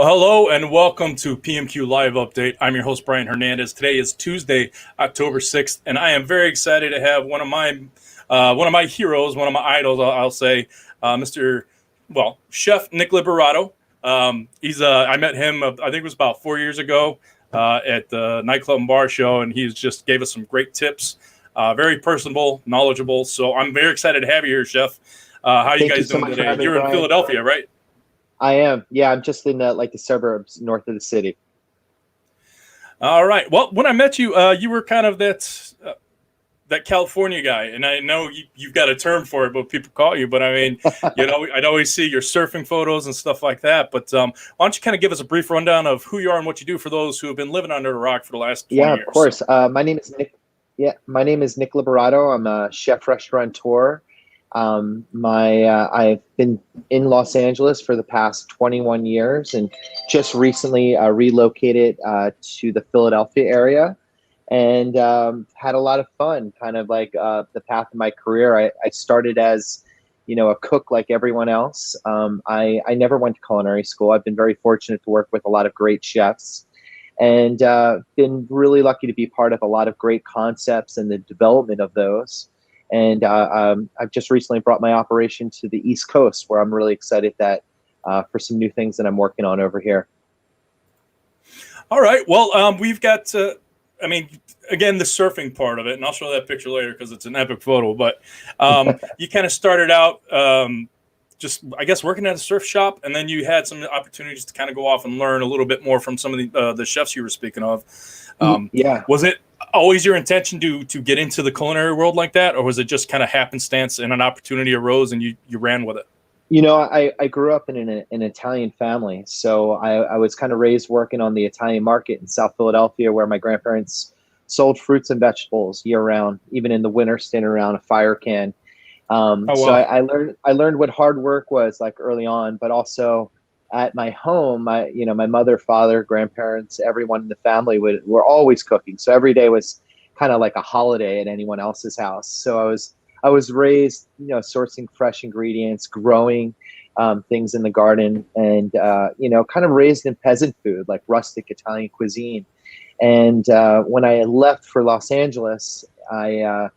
Well, hello and welcome to PMQ Live Update. I'm your host, Brian Hernandez. Today is Tuesday, October 6th, and I am very excited to have one of my heroes, one of my idols, I'll say, Chef Nick Liberato. I met him, I think it was about 4 years ago at the nightclub and bar show, and he just gave us some great tips. Very personable, knowledgeable. So I'm very excited to have you here, Chef. How are you Thank you guys so doing much for today? having me, You're in Brian. Philadelphia, right? I am. Yeah, I'm just in the suburbs north of the city. All right. Well, when I met you, you were kind of that California guy, and I know you've got a term for it, but people call you. But I mean, I'd always see your surfing photos and stuff like that. But why don't you kind of give us a brief rundown of who you are and what you do for those who have been living under a rock for the last 20 Yeah, years? of course. My name is Nick. Yeah, my name is Nick Liberato. I'm a chef restaurateur. I've been in Los Angeles for the past 21 years and just recently relocated to the Philadelphia area and had a lot of fun. Kind of like the path of my career. I started as, a cook like everyone else. I never went to culinary school. I've been very fortunate to work with a lot of great chefs and been really lucky to be part of a lot of great concepts and the development of those. And I've just recently brought my operation to the East Coast, where I'm really excited for some new things that I'm working on over here. All right. Well, we've got, again, the surfing part of it, and I'll show that picture later because it's an epic photo. But you kind of started out just, I guess, working at a surf shop, and then you had some opportunities to kind of go off and learn a little bit more from some of the chefs you were speaking of. Yeah. Was it always your intention to get into the culinary world like that, or was it just kind of happenstance and an opportunity arose and you ran with it? I grew up in an Italian family, so I was kind of raised working on the Italian market in South Philadelphia, where my grandparents sold fruits and vegetables year round, even in the winter, standing around a fire can. So I learned what hard work was like early on, but also at my home, my mother, father, grandparents, everyone in the family were always cooking. So every day was kind of like a holiday at anyone else's house. So I was raised, sourcing fresh ingredients, growing things in the garden, and kind of raised in peasant food, like rustic Italian cuisine. And when I left for Los Angeles, I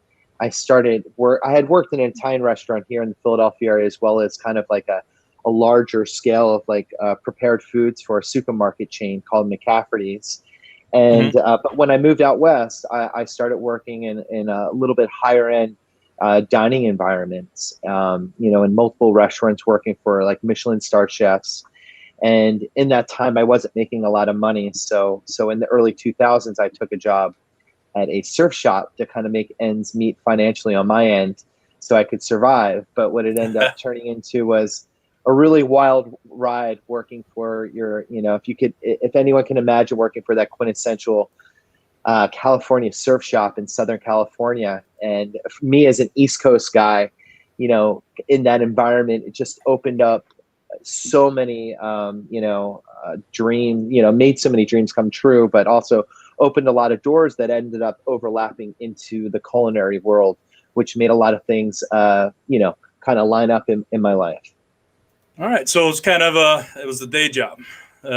started work. I had worked in an Italian restaurant here in the Philadelphia area, as well as kind of like a larger scale of like prepared foods for a supermarket chain called McCafferty's. And but when I moved out west, I started working in a little bit higher end dining environments, in multiple restaurants, working for like Michelin star chefs. And in that time, I wasn't making a lot of money. So in the early 2000s, I took a job at a surf shop to kind of make ends meet financially on my end so I could survive. But what it ended up turning into was a really wild ride working for if anyone can imagine working for that quintessential California surf shop in Southern California. And for me as an East Coast guy, in that environment, it just opened up so many, dreams, made so many dreams come true, but also opened a lot of doors that ended up overlapping into the culinary world, which made a lot of things, kind of line up in my life. All right. So it's kind of it was the day job. You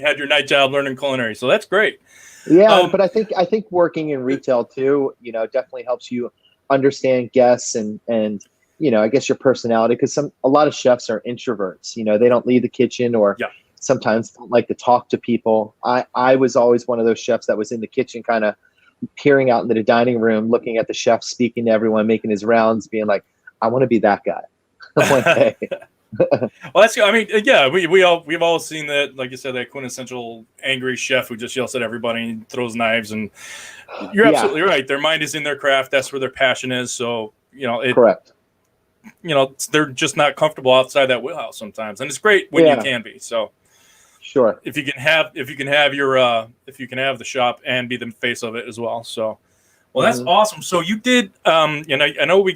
had your night job learning culinary. So that's great. Yeah, but I think working in retail too, definitely helps you understand guests and I guess your personality, because a lot of chefs are introverts. They don't leave the kitchen or sometimes don't like to talk to people. I was always one of those chefs that was in the kitchen, kind of peering out into the dining room, looking at the chef, speaking to everyone, making his rounds, being like, I want to be that guy. One day. Well, that's. I mean, yeah, we've all seen that. Like you said, that quintessential angry chef who just yells at everybody and throws knives. And you're absolutely right. Their mind is in their craft. That's where their passion is. So Correct. They're just not comfortable outside that wheelhouse sometimes, and it's great when you can be. So sure, if you can have the shop and be the face of it as well. So. Well, that's awesome. So you did, I know we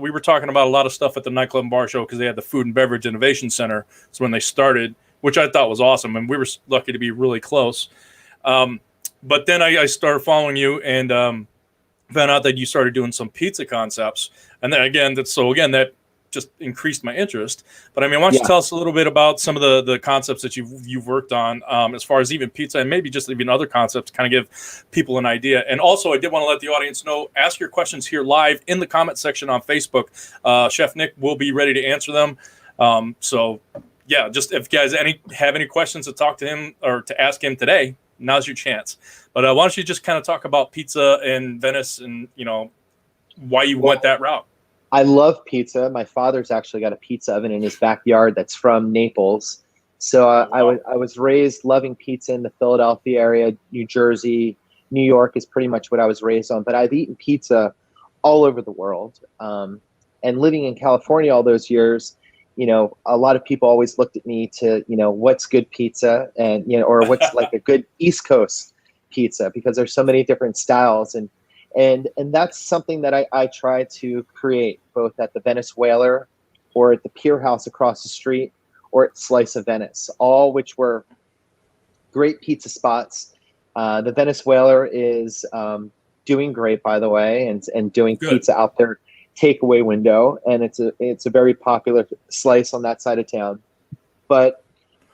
were talking about a lot of stuff at the nightclub and bar show because they had the Food and Beverage Innovation Center. So when they started, which I thought was awesome, and we were lucky to be really close. But then I started following you and found out that you started doing some pizza concepts. And then again, that just increased my interest. But I mean, why don't you tell us a little bit about some of the concepts that you've worked on, as far as even pizza and maybe just even other concepts, kind of give people an idea. And also, I did want to let the audience know, ask your questions here live in the comment section on Facebook. Chef Nick will be ready to answer them. So yeah, just if you guys have any questions to talk to him or to ask him today, now's your chance. But why don't you just kind of talk about pizza in Venice and, you know, why you went that route? I love pizza. My father's actually got a pizza oven in his backyard that's from Naples. So I was raised loving pizza in the Philadelphia area, New Jersey, New York is pretty much what I was raised on. But I've eaten pizza all over the world. And living in California all those years, you know, a lot of people always looked at me to, you know, what's good pizza, and, you know, or what's like a good East Coast pizza, because there's so many different styles. And that's something that I try to create, both at the Venice Whaler or at the Pier House across the street or at Slice of Venice, all which were great pizza spots. The Venice Whaler is doing great, by the way, and doing good pizza out there takeaway window, and it's a very popular slice on that side of town. But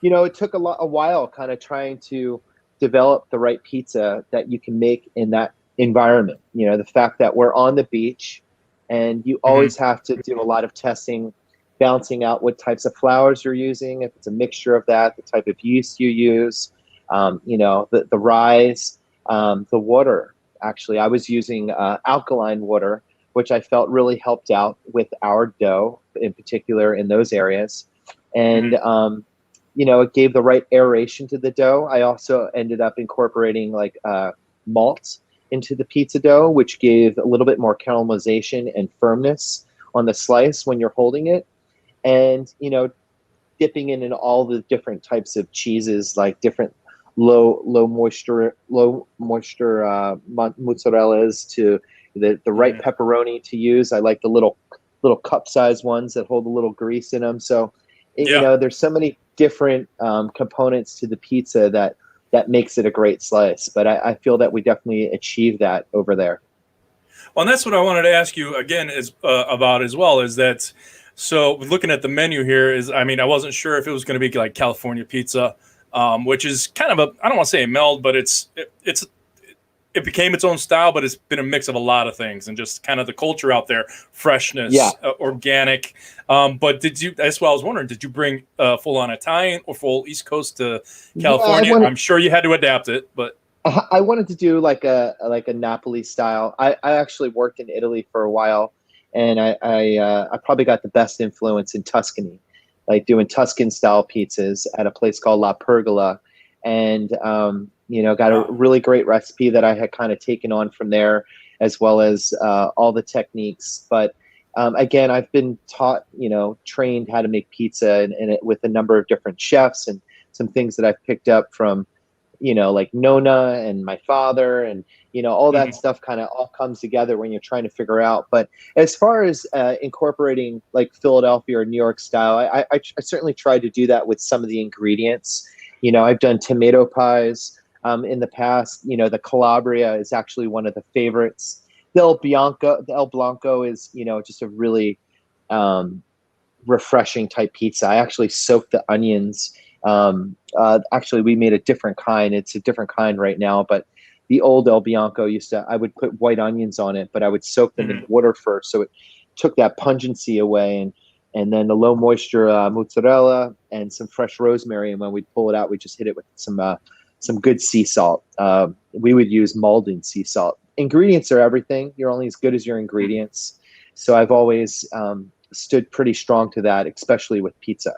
you know, it took a while kind of trying to develop the right pizza that you can make in that environment. You know, the fact that we're on the beach, and you always have to do a lot of testing, balancing out what types of flours you're using, if it's a mixture of that, the type of yeast you use, you know, the rise, the water. Actually, I was using alkaline water, which I felt really helped out with our dough, in particular in those areas. And, you know, it gave the right aeration to the dough. I also ended up incorporating like malt into the pizza dough, which gave a little bit more caramelization and firmness on the slice when you're holding it. And, you know, dipping in all the different types of cheeses, like different low moisture mozzarellas, to the right pepperoni to use. I like the little cup size ones that hold a little grease in them. So, you know, there's so many different components to the pizza that makes it a great slice. But I feel that we definitely achieved that over there. Well, and that's what I wanted to ask you again about as well, is that, so looking at the menu here, is, I mean, I wasn't sure if it was going to be like California pizza, which is kind of I don't want to say a meld, but it became its own style, but it's been a mix of a lot of things, and just kind of the culture out there, freshness, organic. But that's what I was wondering, did you bring full on Italian or full East Coast to California? I'm sure you had to adapt it, but I wanted to do like a Napoli style. I actually worked in Italy for a while, and I probably got the best influence in Tuscany, like doing Tuscan style pizzas at a place called La Pergola. And, you know, got a really great recipe that I had kind of taken on from there, as well as all the techniques. But again, I've been taught, you know, trained how to make pizza and with a number of different chefs, and some things that I've picked up from, you know, like Nona and my father, and, you know, all that stuff kind of all comes together when you're trying to figure out. But as far as incorporating like Philadelphia or New York style, I certainly tried to do that with some of the ingredients. You know, I've done tomato pies in the past. You know, the Calabria is actually one of the favorites. The El Blanco is, you know, just a really refreshing type pizza. I actually soaked the onions. Actually, we made a different kind. It's a different kind right now, but the old El Bianco I would put white onions on it, but I would soak them in water first, so it took that pungency away. And then the low moisture mozzarella and some fresh rosemary. And when we pull it out, we just hit it with some good sea salt. We would use Malden sea salt. Ingredients are everything. You're only as good as your ingredients. So I've always stood pretty strong to that, especially with pizza.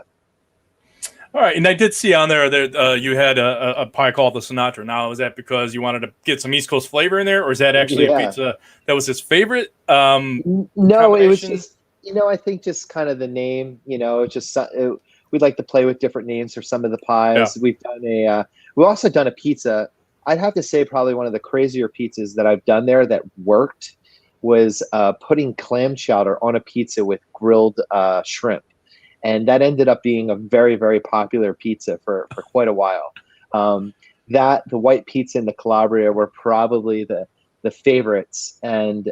All right, and I did see on there that you had a pie called the Sinatra. Now, is that because you wanted to get some East Coast flavor in there, or is that actually a pizza that was his favorite? No, it was just, you know, I think just kind of the name. You know, we'd like to play with different names for some of the pies. We've also done a pizza. I'd have to say probably one of the crazier pizzas that I've done there that worked was putting clam chowder on a pizza with grilled shrimp. And that ended up being a very, very popular pizza for quite a while. The white pizza and the Calabria were probably the favorites. And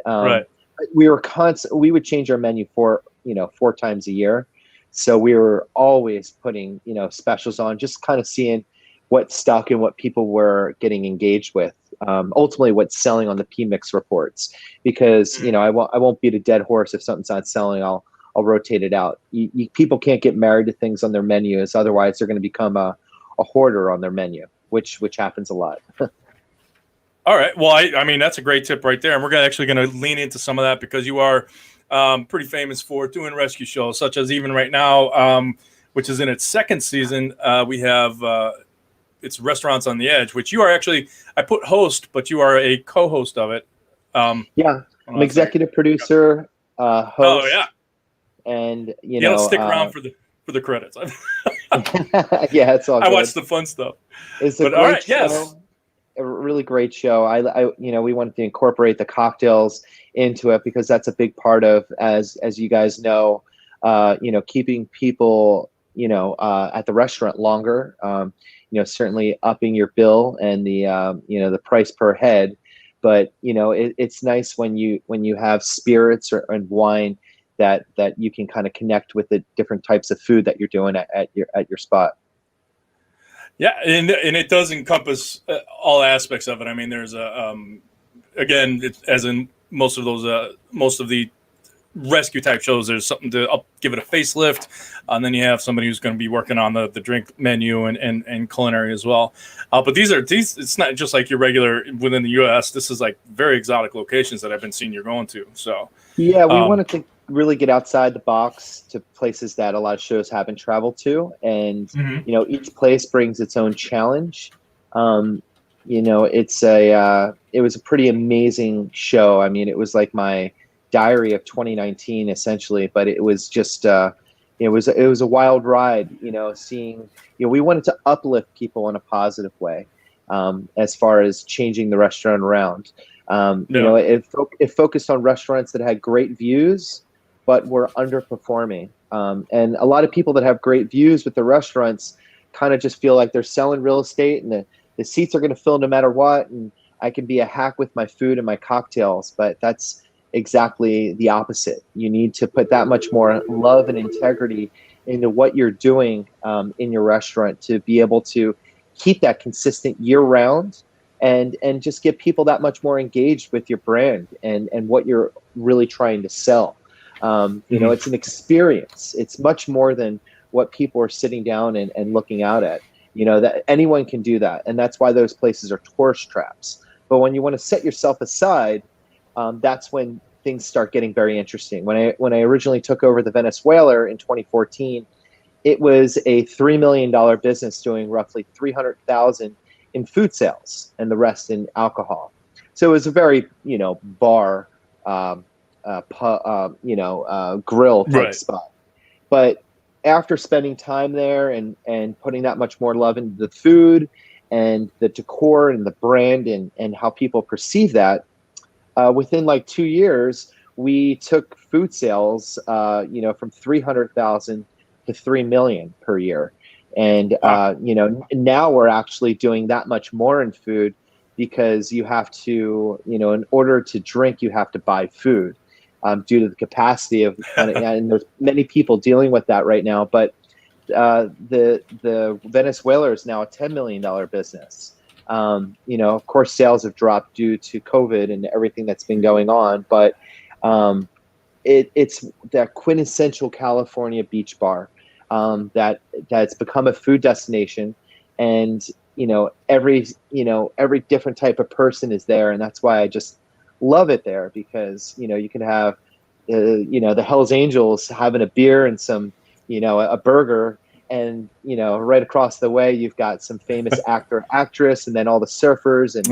we would change our menu 4 times a year. So we were always putting, specials on, just kind of seeing what stuck and what people were getting engaged with. Ultimately, what's selling on the PMix reports, because I won't beat a dead horse. If something's not selling, I'll rotate it out. People can't get married to things on their menus, otherwise they're going to become a hoarder on their menu, which happens a lot. All right. Well, I mean, that's a great tip right there. And we're actually going to lean into some of that, because you are pretty famous for doing rescue shows, such as even right now, which is in its 2nd season. We have it's Restaurants on the Edge, which you are actually, I put host, but you are a co-host of it. Yeah, I'm executive producer, host. Oh, yeah. And, let's stick around for the credits. Yeah, it's all good. I watch the fun stuff. It's a great show. Yes. A really great show. I we wanted to incorporate the cocktails into it, because that's a big part of, as you guys know, keeping people, at the restaurant longer, certainly upping your bill and the, the price per head. But, it's nice when you have spirits and wine that you can kind of connect with the different types of food that you're doing at your spot. Yeah, and it does encompass all aspects of it. I mean, there's again, as in most of the rescue type shows, there's something to give it a facelift, and then you have somebody who's going to be working on the drink menu and culinary as well. But these it's not just like your regular within the U.S. This is like very exotic locations that I've been seeing you're going to. So yeah, we wanted to really get outside the box to places that a lot of shows haven't traveled to, and each place brings its own challenge. It was a pretty amazing show. I mean, it was like my diary of 2019 essentially, but it was just it was a wild ride. Seeing, we wanted to uplift people in a positive way, as far as changing the restaurant around. It focused on restaurants that had great views but were underperforming. And a lot of people that have great views with the restaurants kind of just feel like they're selling real estate, and the seats are going to fill no matter what, and I can be a hack with my food and my cocktails. But that's exactly the opposite. You need to put that much more love and integrity into what you're doing in your restaurant to be able to keep that consistent year round, and just get people that much more engaged with your brand and what you're really trying to sell. It's an experience. It's much more than what people are sitting down and looking out at. That anyone can do that, and that's why those places are tourist traps. But when you want to set yourself aside, that's when things start getting very interesting. When I originally took over the Venice Whaler in 2014, it was a $3 million business doing roughly $300,000 in food sales and the rest in alcohol. So it was a very bar. Grill type spot. But after spending time there and putting that much more love into the food and the decor and the brand and how people perceive that, within like 2 years, we took food sales, from 300,000 to 3 million per year. And, now we're actually doing that much more in food, because you have to, in order to drink, you have to buy food. Due to the capacity of, and there's many people dealing with that right now. But the Venice Whaler is now a $10 million business. Of course, sales have dropped due to COVID and everything that's been going on. But it's that quintessential California beach bar that's become a food destination, and every different type of person is there, and that's why I just love it there, because you can have the Hells Angels having a beer and some a burger, and right across the way you've got some famous actor, actress, and then all the surfers, and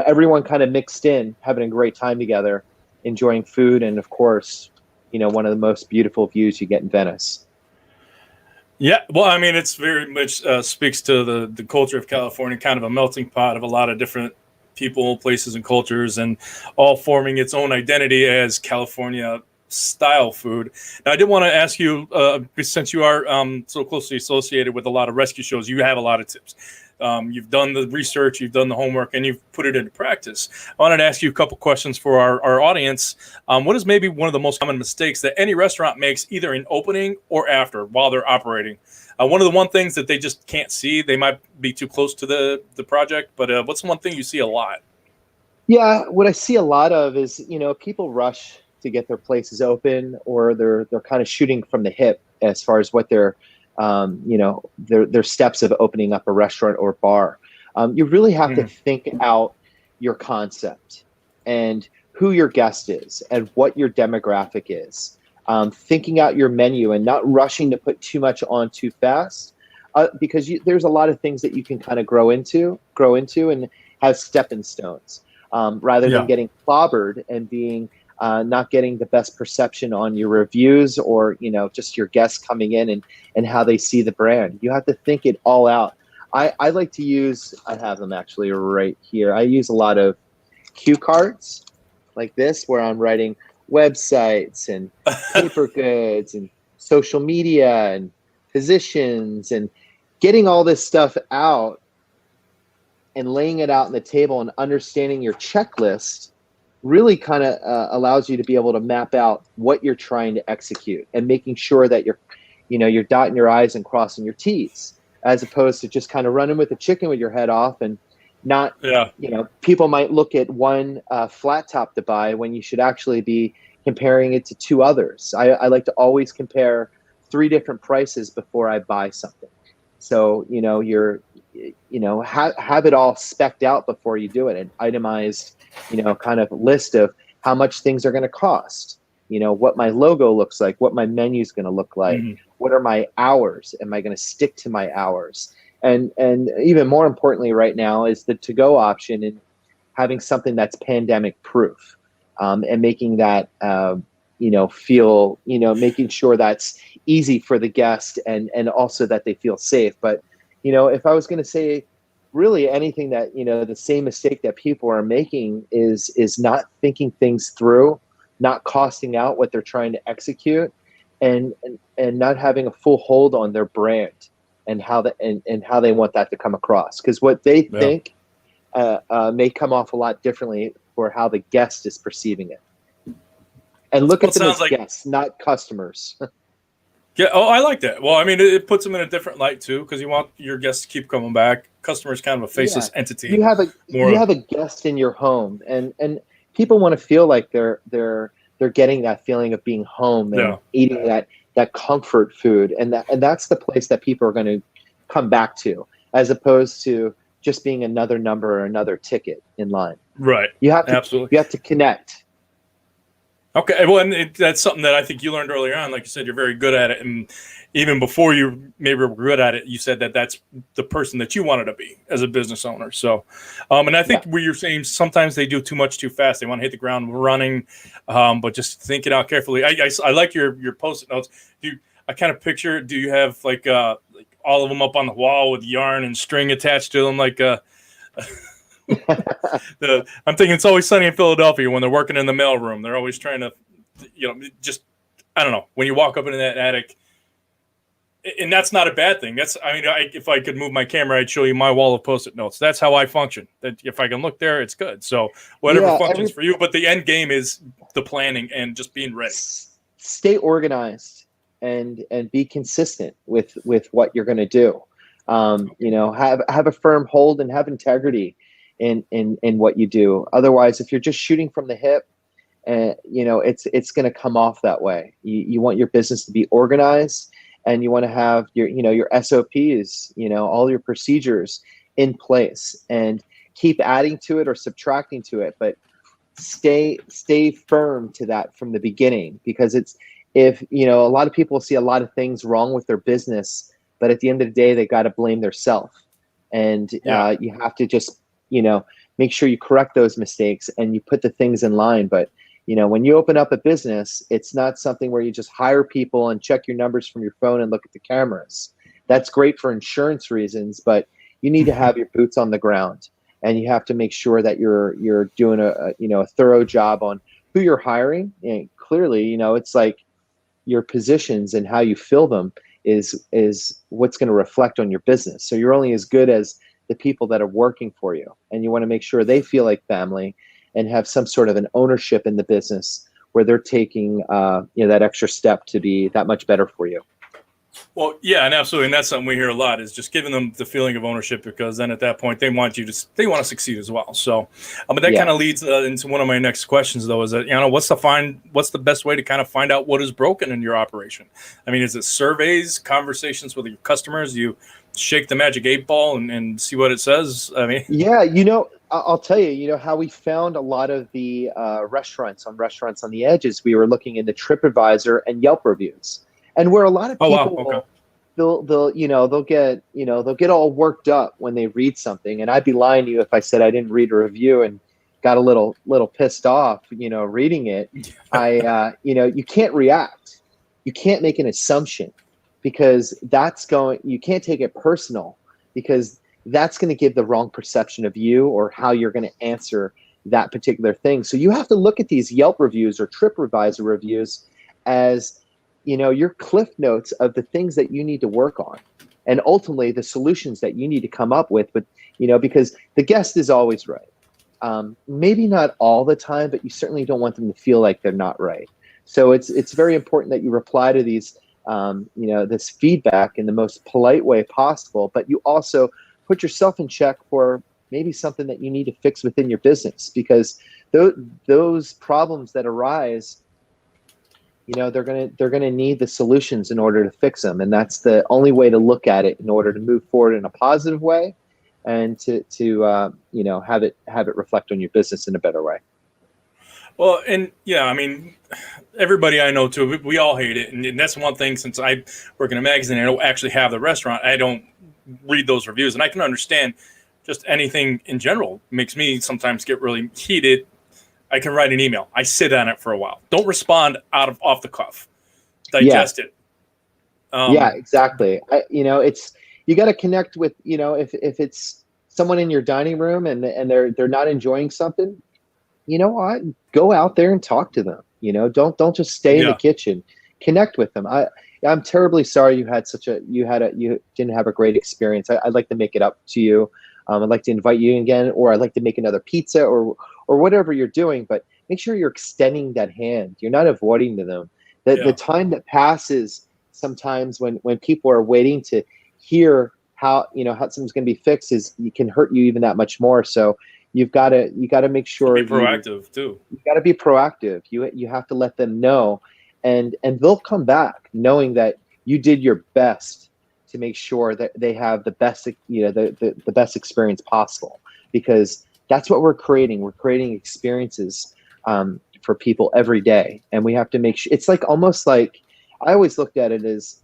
everyone kind of mixed in, having a great time together, enjoying food, and of course one of the most beautiful views you get in Venice. Yeah, well, I mean, it's very much speaks to the culture of California, kind of a melting pot of a lot of different people, places, and cultures, and all forming its own identity as California style food. Now, I did want to ask you, since you are so closely associated with a lot of rescue shows, you have a lot of tips. You've done the research, you've done the homework, and you've put it into practice. I wanted to ask you a couple questions for our audience. What is maybe one of the most common mistakes that any restaurant makes, either in opening or after, while they're operating? One of the one things that they just can't see, they might be too close to the project, but what's one thing you see a lot? Yeah, what I see a lot of is, people rush to get their places open, or they're kind of shooting from the hip as far as what their steps of opening up a restaurant or bar. You really have to think out your concept and who your guest is and what your demographic is. Thinking out your menu and not rushing to put too much on too fast, because there's a lot of things that you can kind of grow into and have stepping stones, rather than getting clobbered and being not getting the best perception on your reviews, or just your guests coming in and how they see the brand. You have to think it all out. I like to use, I have them actually right here, I use a lot of cue cards like this, where I'm writing websites and paper goods and social media and positions, and getting all this stuff out and laying it out on the table and understanding your checklist really kind of allows you to be able to map out what you're trying to execute, and making sure that you're dotting your I's and crossing your T's, as opposed to just kind of running with the chicken with your head off and not, people might look at one flat top to buy when you should actually be comparing it to two others. I like to always compare 3 different prices before I buy something. So, have it all specced out before you do it, an itemized, kind of list of how much things are going to cost, what my logo looks like, what my menu is going to look like, what are my hours, am I going to stick to my hours? And even more importantly right now is the to-go option, and having something that's pandemic proof, and making that, feel, making sure that's easy for the guest, and also that they feel safe. But, if I was going to say really anything that, the same mistake that people are making is not thinking things through, not costing out what they're trying to execute, and not having a full hold on their brand and how they want that to come across. Because what they think may come off a lot differently for how the guest is perceiving it. And look at them as guests, not customers. Yeah. Oh, I like that. Well, I mean, it puts them in a different light too, because you want your guests to keep coming back. Customers kind of a faceless entity. You have a guest in your home, and people want to feel like they're getting that feeling of being home and eating that comfort food, and that's the place that people are going to come back to, as opposed to just being another number or another ticket in line. Right. You have to connect. Okay, well, and that's something that I think you learned earlier on. Like you said, you're very good at it, and even before you maybe were good at it, you said that that's the person that you wanted to be as a business owner. So, and I think where you're saying sometimes they do too much too fast. They want to hit the ground running, but just think it out carefully. I like your Post-it notes. I kind of picture, do you have like all of them up on the wall with yarn and string attached to them, like I'm thinking It's Always Sunny in Philadelphia when they're working in the mailroom. They're always trying to, just, I don't know, when you walk up into that attic, and that's not a bad thing. If I could move my camera, I'd show you my wall of Post-it notes. That's how I function. That if I can look there, it's good. So whatever functions for you, but the end game is the planning and just being ready. Stay organized and be consistent with what you're going to do. Have a firm hold and have integrity in what you do. Otherwise, if you're just shooting from the hip, it's going to come off that way. You want your business to be organized, and you want to have your SOPs, all your procedures in place, and keep adding to it or subtracting to it, but stay firm to that from the beginning, because a lot of people see a lot of things wrong with their business, but at the end of the day, they got to blame themselves. And you have to just, make sure you correct those mistakes and you put the things in line. But, when you open up a business, it's not something where you just hire people and check your numbers from your phone and look at the cameras. That's great for insurance reasons, but you need to have your boots on the ground, and you have to make sure that you're doing a thorough job on who you're hiring. And clearly, it's like your positions and how you fill them is what's going to reflect on your business. So you're only as good as the people that are working for you, and you want to make sure they feel like family and have some sort of an ownership in the business where they're taking that extra step to be that much better for you. Well, yeah, and absolutely, and that's something we hear a lot, is just giving them the feeling of ownership, because then at that point they want to succeed as well. So, but that kind of leads into one of my next questions, though, is that, what's the best way to kind of find out what is broken in your operation? I mean, is it surveys, conversations with your customers? You shake the magic 8-ball and see what it says? I mean, yeah, I'll tell you, how we found a lot of the restaurants on the edges. We were looking into TripAdvisor and Yelp reviews. And where a lot of people, they'll get all worked up when they read something. And I'd be lying to you if I said I didn't read a review and got a little pissed off, reading it. You can't react. You can't make an assumption, because you can't take it personal, because that's going to give the wrong perception of you or how you're going to answer that particular thing. So you have to look at these Yelp reviews or TripAdvisor reviews as, your cliff notes of the things that you need to work on, and ultimately the solutions that you need to come up with. But, because the guest is always right. Maybe not all the time, but you certainly don't want them to feel like they're not right. So it's very important that you reply to these, this feedback in the most polite way possible, but you also put yourself in check for maybe something that you need to fix within your business, because those problems that arise, they're gonna need the solutions in order to fix them, and that's the only way to look at it in order to move forward in a positive way, and to have it reflect on your business in a better way. Well, and I mean, everybody I know too, we all hate it, and that's one thing. Since I work in a magazine, I don't actually have the restaurant. I don't read those reviews, and I can understand just anything in general makes me sometimes get really heated. I can write an email. I sit on it for a while. Don't respond off the cuff. Digest it. Yeah, exactly. It's, you got to connect with, if it's someone in your dining room and they're not enjoying something, what? Go out there and talk to them. Don't just stay in the kitchen. Connect with them. I'm terribly sorry you didn't have a great experience. I'd like to make it up to you. I'd like to invite you again, or I'd like to make another pizza, or whatever you're doing, but make sure you're extending that hand. You're not avoiding them. The time that passes sometimes when people are waiting to hear how something's going to be fixed it can hurt you even that much more. So you've got to make sure be proactive too. You got to be proactive. You have to let them know, and they'll come back knowing that you did your best to make sure that they have the best, the best experience possible, because that's what we're creating. We're creating experiences for people every day, and we have to make sure. It's almost like I always looked at it as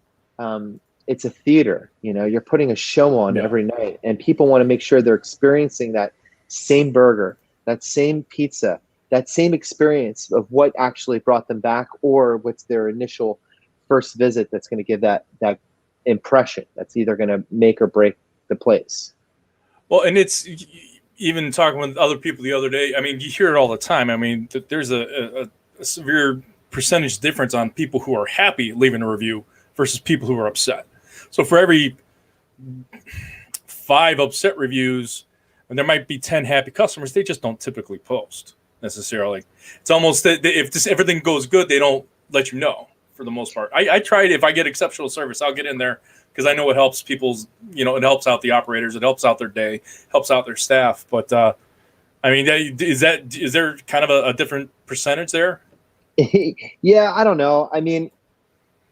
it's a theater. You're putting a show on every night, and people want to make sure they're experiencing that same burger, that same pizza, that same experience of what actually brought them back, or what's their initial first visit that's going to give that impression that's either going to make or break the place. Well, and it's even talking with other people the other day. I mean, you hear it all the time. I mean, there's a severe percentage difference on people who are happy leaving a review versus people who are upset. So for every 5 upset reviews, and there might be 10 happy customers, they just don't typically post necessarily. It's almost that if everything goes good, they don't let you know for the most part. I tried, if I get exceptional service, I'll get in there, because I know it helps people's, it helps out the operators, it helps out their day, helps out their staff. But I mean, is there kind of a different percentage there? Yeah, I don't know. I mean,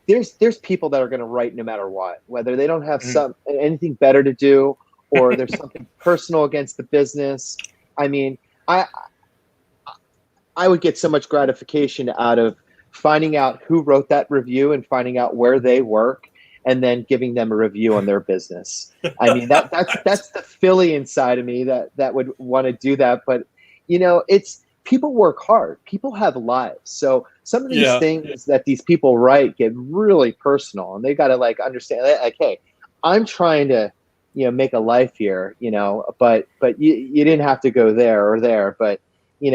there's people that are going to write no matter what, whether they don't have anything better to do, or there's something personal against the business. I mean, I would get so much gratification out of finding out who wrote that review and finding out where they work, and then giving them a review on their business. I mean, that's the Philly inside of me that would want to do that. But it's, people work hard. People have lives. So some of these things that these people write get really personal, and they got to understand, hey, I'm trying to make a life here, but you didn't have to go there or there, but you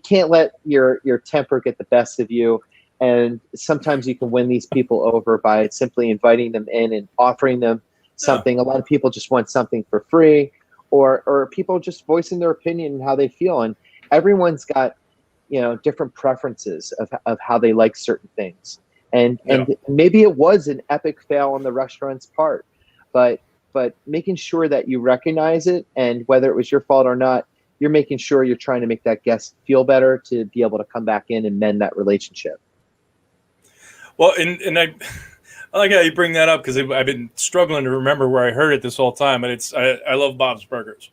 can't let your temper get the best of you. And sometimes you can win these people over by simply inviting them in and offering them something. A lot of people just want something for free, or people just voicing their opinion and how they feel. And everyone's got, different preferences of how they like certain things. And maybe it was an epic fail on the restaurant's part, but making sure that you recognize it, and whether it was your fault or not, you're making sure you're trying to make that guest feel better to be able to come back in and mend that relationship. Well, and I like how you bring that up, because I've been struggling to remember where I heard it this whole time. And I love Bob's Burgers.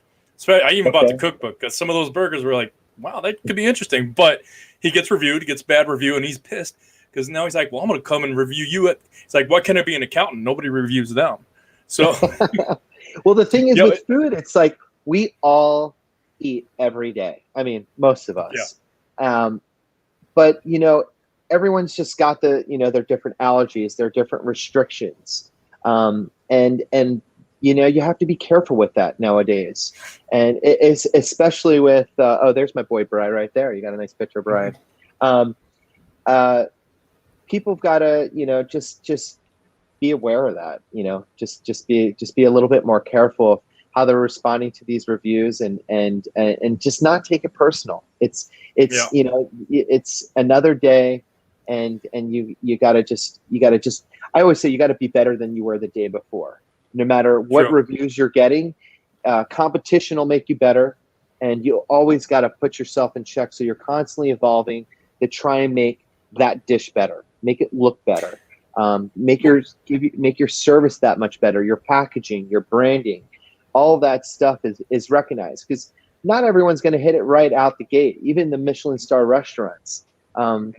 I even bought the cookbook, because some of those burgers were like, wow, that could be interesting. But he gets reviewed, he gets bad review, and he's pissed, because now he's like, well, I'm going to come and review you. It's like, what can I be an accountant? Nobody reviews them. So, well, the thing is with food, it's like we all eat every day. I mean, most of us. Yeah. But everyone's just got their different allergies, their different restrictions, and you have to be careful with that nowadays. And it's especially with there's my boy Brian right there. You got a nice picture of Brian. People have got to just be aware of that. Just be a little bit more careful of how they're responding to these reviews, and just not take it personal. It's another day, and you gotta just I always say you gotta be better than you were the day before. No matter what reviews you're getting, competition will make you better, and you always got to put yourself in check. So you're constantly evolving to try and make that dish better, make it look better, make your service that much better, your packaging, your branding, all that stuff is recognized, because not everyone's going to hit it right out the gate. Even the Michelin star restaurants,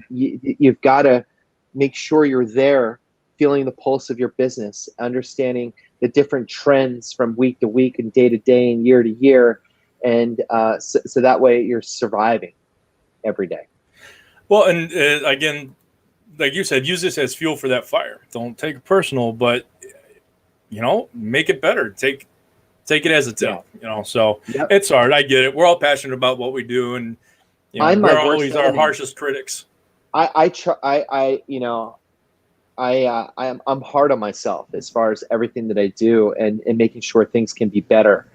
you've got to make sure you're there, feeling the pulse of your business, understanding the different trends from week to week and day to day and year to year. And so that way you're surviving every day. Well, and again, like you said, use this as fuel for that fire. Don't take it personal, but, make it better. Take it as a tip, so It's hard. I get it. We're all passionate about what we do, and we're always our harshest critics. I'm hard on myself as far as everything that I do, and making sure things can be better.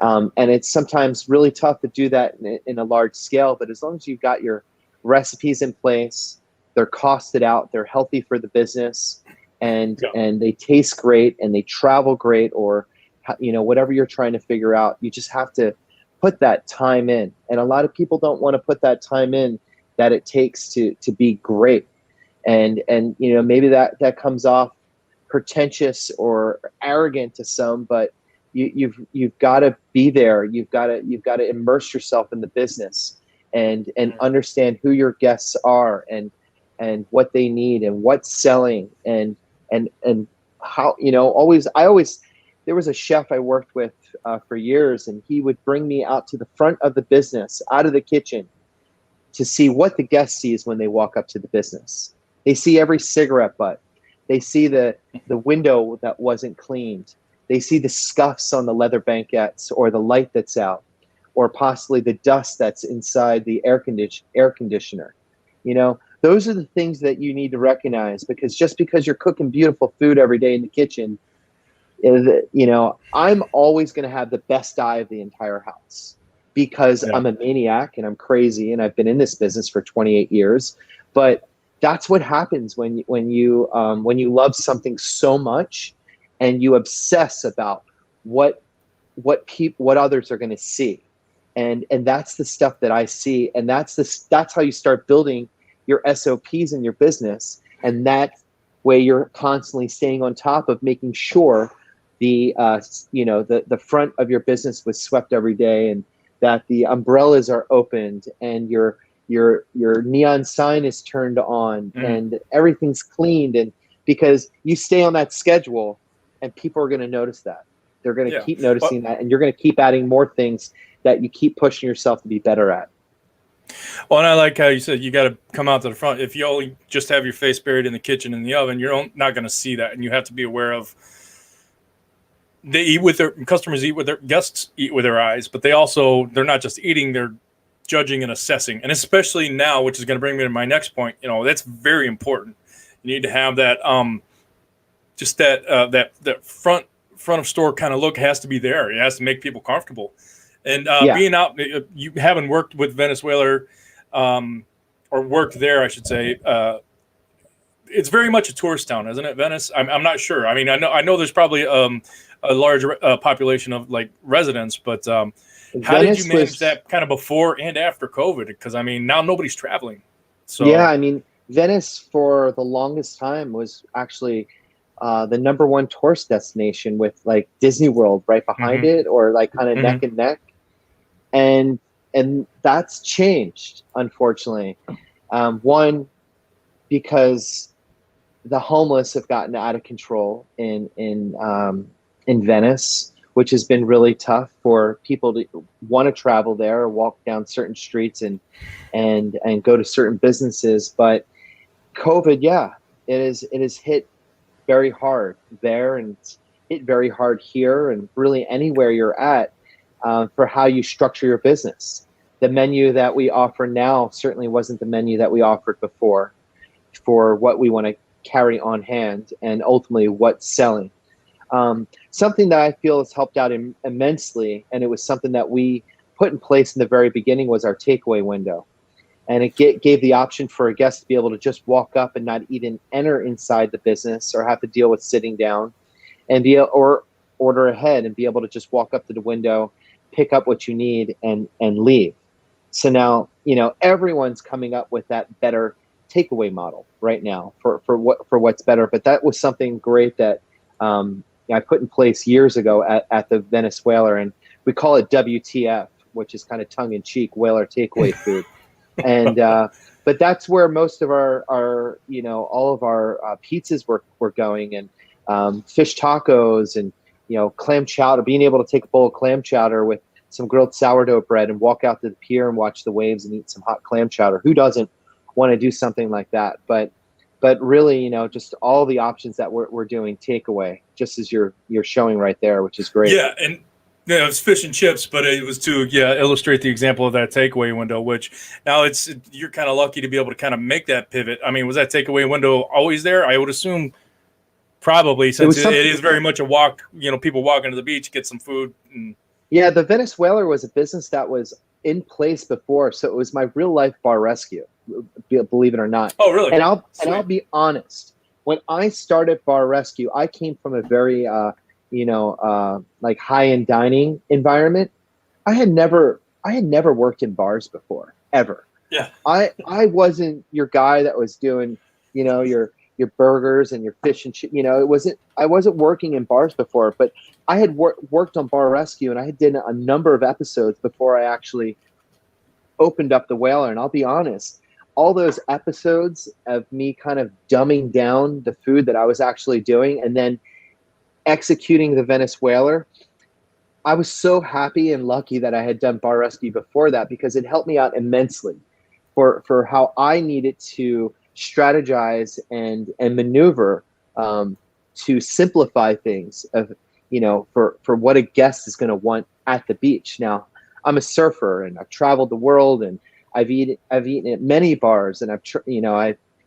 And it's sometimes really tough to do that in a large scale, but as long as you've got your recipes in place, they're costed out, they're healthy for the business, and they taste great, and they travel great, or whatever you're trying to figure out, you just have to put that time in. And a lot of people don't want to put that time in that it takes to be great. And maybe that comes off pretentious or arrogant to some, but you've got to be there. You've got to immerse yourself in the business and understand who your guests are, and what they need, and what's selling, and how there was a chef I worked with for years, and he would bring me out to the front of the business, out of the kitchen, to see what the guest sees when they walk up to the business. They see every cigarette butt. They see the window that wasn't cleaned. They see the scuffs on the leather banquettes, or the light that's out, or possibly the dust that's inside the air conditioner. Those are the things that you need to recognize, because just because you're cooking beautiful food every day in the kitchen, I'm always going to have the best eye of the entire house, because I'm a maniac and I'm crazy, and I've been in this business for 28 years. But that's what happens when you love something so much, and you obsess about what others are going to see, and that's the stuff that I see, and that's how you start building your SOPs in your business, and that way you're constantly staying on top of making sure the front of your business was swept every day, and that the umbrellas are opened, and your neon sign is turned on, and everything's cleaned. And because you stay on that schedule, and people are going to notice that. They're going to keep noticing that, and you're going to keep adding more things that you keep pushing yourself to be better at. Well, and I like how you said you got to come out to the front. If you only just have your face buried in the kitchen, in the oven, you're not going to see that, and you have to be aware of. They eat with their customers, eat with their guests, eat with their eyes, but they're not just eating, they're judging and assessing. And especially now, which is going to bring me to my next point, that's very important. You need to have that, just that front front of store kind of look has to be there. It has to make people comfortable. And being out, you haven't worked with Venezuela, or worked there, I should say. It's very much a tourist town, isn't it, Venice? I'm not sure. I mean, I know there's probably a large population of like residents, but how did you manage that kind of before and after COVID? Because I mean, now nobody's traveling. So yeah, I mean, Venice for the longest time was actually the #1 tourist destination, with like Disney World right behind it, or like kind of neck and neck, and that's changed, unfortunately. One, because the homeless have gotten out of control in Venice, which has been really tough for people to want to travel there or walk down certain streets and go to certain businesses. But COVID, it is hit very hard there, and it's hit very hard here, and really anywhere you're at, for how you structure your business. The menu that we offer now certainly wasn't the menu that we offered before, for what we want to carry on hand and ultimately what's selling. Something that I feel has helped out immensely, and it was something that we put in place in the very beginning, was our takeaway window. And it gave the option for a guest to be able to just walk up and not even enter inside the business or have to deal with sitting down, and or order ahead and be able to just walk up to the window, pick up what you need, and leave. So now, everyone's coming up with that better takeaway model right now for what's better. But that was something great that I put in place years ago at the Venice Whaler, and we call it WTF, which is kind of tongue in cheek, whaler takeaway food. And but that's where most of our all of our pizzas were going, and fish tacos, and clam chowder. Being able to take a bowl of clam chowder with some grilled sourdough bread and walk out to the pier and watch the waves and eat some hot clam chowder. Who doesn't want to do something like that? But really, just all the options that we're doing takeaway, just as you're showing right there, which is great. Yeah, and it was fish and chips, but it was to illustrate the example of that takeaway window. Which now you're kind of lucky to be able to kind of make that pivot. I mean, was that takeaway window always there? I would assume probably, since it is very much a walk. People walking to the beach, get some food. Yeah, the Venice Whaler was a business that was in place before, so it was my real life bar rescue, believe it or not. Oh, really? And I'll be honest. When I started Bar Rescue, I came from a very like high-end dining environment. I had never worked in bars before, ever. Yeah. I wasn't your guy that was doing your burgers and your fish and shit. I wasn't working in bars before, but I had worked on Bar Rescue, and I had done a number of episodes before I actually opened up the Whaler. And I'll be honest, all those episodes of me kind of dumbing down the food that I was actually doing and then executing the Venice Whaler, I was so happy and lucky that I had done Bar Rescue before that, because it helped me out immensely for how I needed to strategize and maneuver to simplify things for what a guest is going to want at the beach. Now, I'm a surfer, and I've traveled the world, and I've eaten at many bars, and I've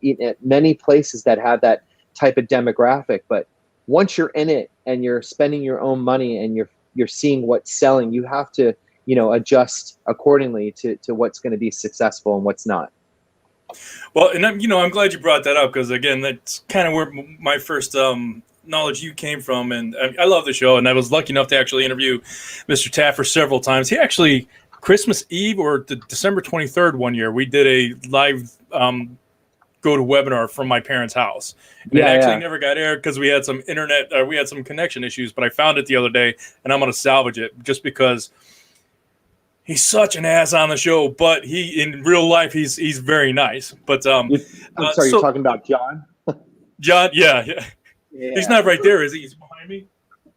eaten at many places that have that type of demographic. But once you're in it and you're spending your own money and you're seeing what's selling, you have to adjust accordingly to what's going to be successful and what's not. Well, and I'm glad you brought that up, because again, that's kind of where my first knowledge you came from, and I love the show, and I was lucky enough to actually interview Mr. Taffer several times. He actually, Christmas Eve or December 23rd one year, we did a live go to webinar from my parents' house. And it actually never got aired because we had some we had some connection issues, but I found it the other day, and I'm going to salvage it just because he's such an ass on the show, but in real life he's very nice. But I'm sorry, you're talking about John? John, yeah. He's not right there, is he? He's behind me.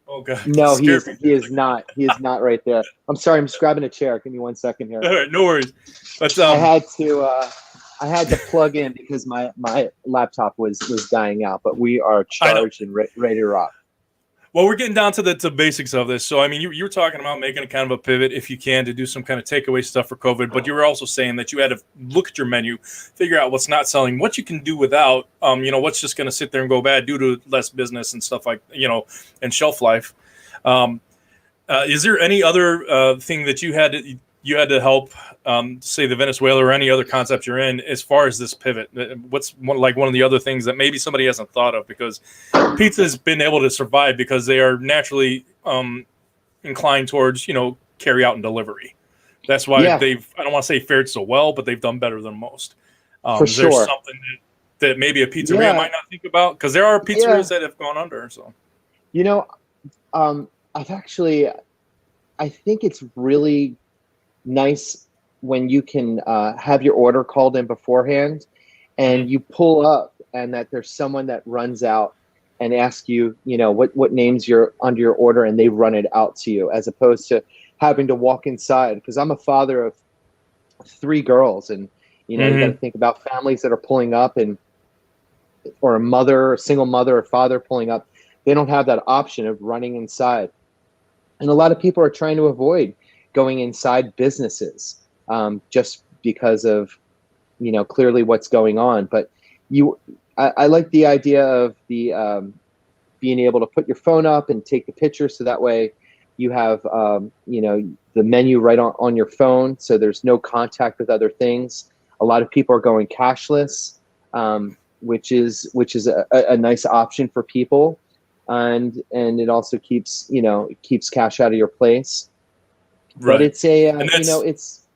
Oh god. No, he is not. He is not right there. I'm sorry, I'm just grabbing a chair. Give me 1 second here. All right, no worries. But I had to plug in because my laptop was dying out, but we are charged and ready to rock. Well, we're getting down to the basics of this. So, I mean, you were talking about making a kind of a pivot, if you can, to do some kind of takeaway stuff for COVID, but you were also saying that you had to look at your menu, figure out what's not selling, what you can do without, what's just going to sit there and go bad due to less business and stuff like, and shelf life. Is there any other thing that you had to help, say the Venice Whaler or any other concept you're in, as far as this pivot? What's one of the other things that maybe somebody hasn't thought of? Because pizza's been able to survive because they are naturally inclined towards, carry out and delivery. That's why I don't want to say fared so well, but they've done better than most. For is there sure. something that maybe a pizzeria might not think about? Because there are pizzerias that have gone under. So, I think it's really nice when you can have your order called in beforehand and you pull up and that there's someone that runs out and asks you, what names you're under your order, and they run it out to you, as opposed to having to walk inside. Because I'm a father of 3 girls, and you got to think about families that are pulling up, or a single mother or father pulling up. They don't have that option of running inside. And a lot of people are trying to avoid going inside businesses just because of, clearly what's going on. But I like the idea of the being able to put your phone up and take the picture, so that way you have the menu right on your phone, so there's no contact with other things. A lot of people are going cashless, which is a nice option for people. And it also keeps cash out of your place. Right. But it's it's.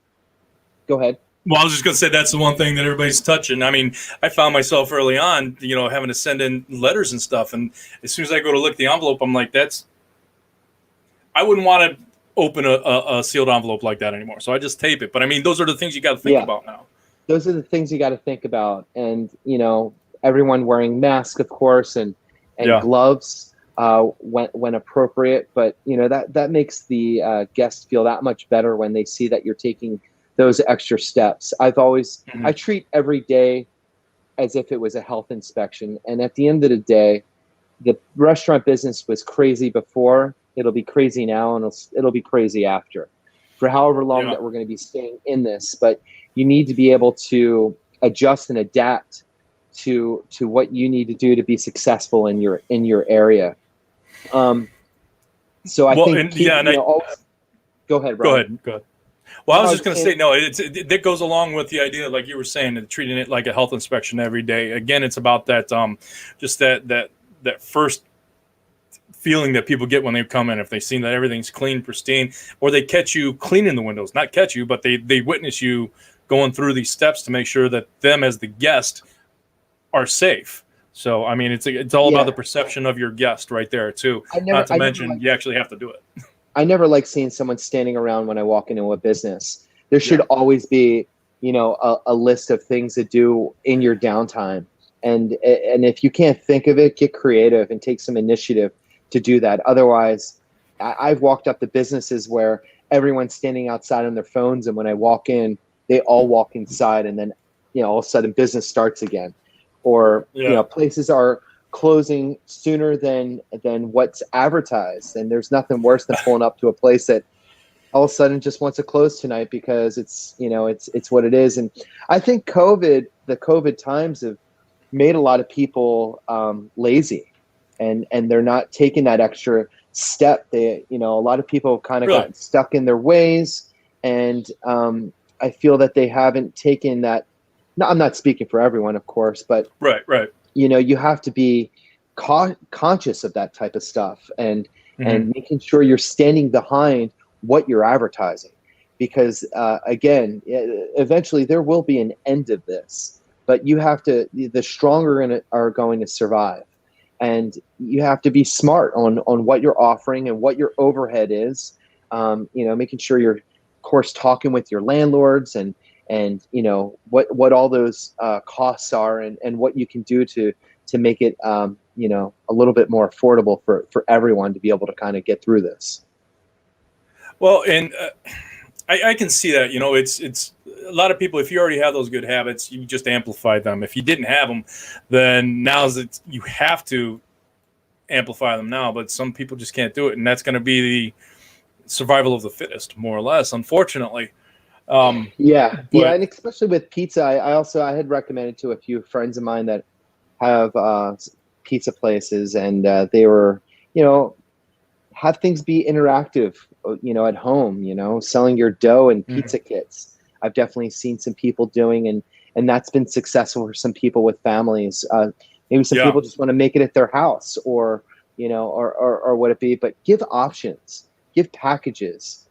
Go ahead. Well, I was just going to say that's the one thing that everybody's touching. I mean, I found myself early on, having to send in letters and stuff, and as soon as I go to lick the envelope, I'm like, I wouldn't want to open a sealed envelope like that anymore. So I just tape it. But I mean, those are the things you got to think about now. Those are the things you got to think about, and everyone wearing masks, of course, and gloves when appropriate. But that makes the guest feel that much better when they see that you're taking those extra steps. I treat every day as if it was a health inspection. And at the end of the day, the restaurant business was crazy before. It'll be crazy now, and it'll be crazy after, for however long that we're going to be staying in this. But you need to be able to adjust and adapt to what you need to do to be successful in your area. So I think go ahead, Brian. Go ahead. Well, I was just going to say, no, that goes along with the idea, like you were saying, of treating it like a health inspection every day. Again, it's about that, just that first feeling that people get when they come in. If they see that everything's clean, pristine, or they catch you cleaning the windows, not catch you, but they witness you going through these steps to make sure that them as the guest are safe. So, I mean, it's all about the perception of your guest right there too. Not to mention, you actually have to do it. I never like seeing someone standing around when I walk into a business. There should always be, a list of things to do in your downtime. And if you can't think of it, get creative and take some initiative to do that. Otherwise, I've walked up to businesses where everyone's standing outside on their phones, and when I walk in, they all walk inside, and then, all of a sudden business starts again. Or, places are closing sooner than what's advertised, and there's nothing worse than pulling up to a place that all of a sudden just wants to close tonight because it's what it is. And I think the COVID times have made a lot of people lazy, and they're not taking that extra step. A lot of people kind of got stuck in their ways, and I feel that they haven't taken that. No, I'm not speaking for everyone, of course, but right. You have to be conscious of that type of stuff, and making sure you're standing behind what you're advertising, because again, eventually there will be an end of this, but you have to. The stronger are going to survive, and you have to be smart on what you're offering and what your overhead is. Making sure you're, of course, talking with your landlords and what all those costs are, and what you can do to make it a little bit more affordable for everyone to be able to kind of get through this. Well, and I can see that. It's a lot of people. If you already have those good habits, you just amplify them. If you didn't have them, then you have to amplify them now. But some people just can't do it, and that's going to be the survival of the fittest, more or less, unfortunately. And especially with pizza, I had recommended to a few friends of mine that have pizza places, and they were have things be interactive, at home, selling your dough and pizza kits. I've definitely seen some people doing, and that's been successful for some people with families. Maybe some people just want to make it at their house, or what it be, but give options, give packages,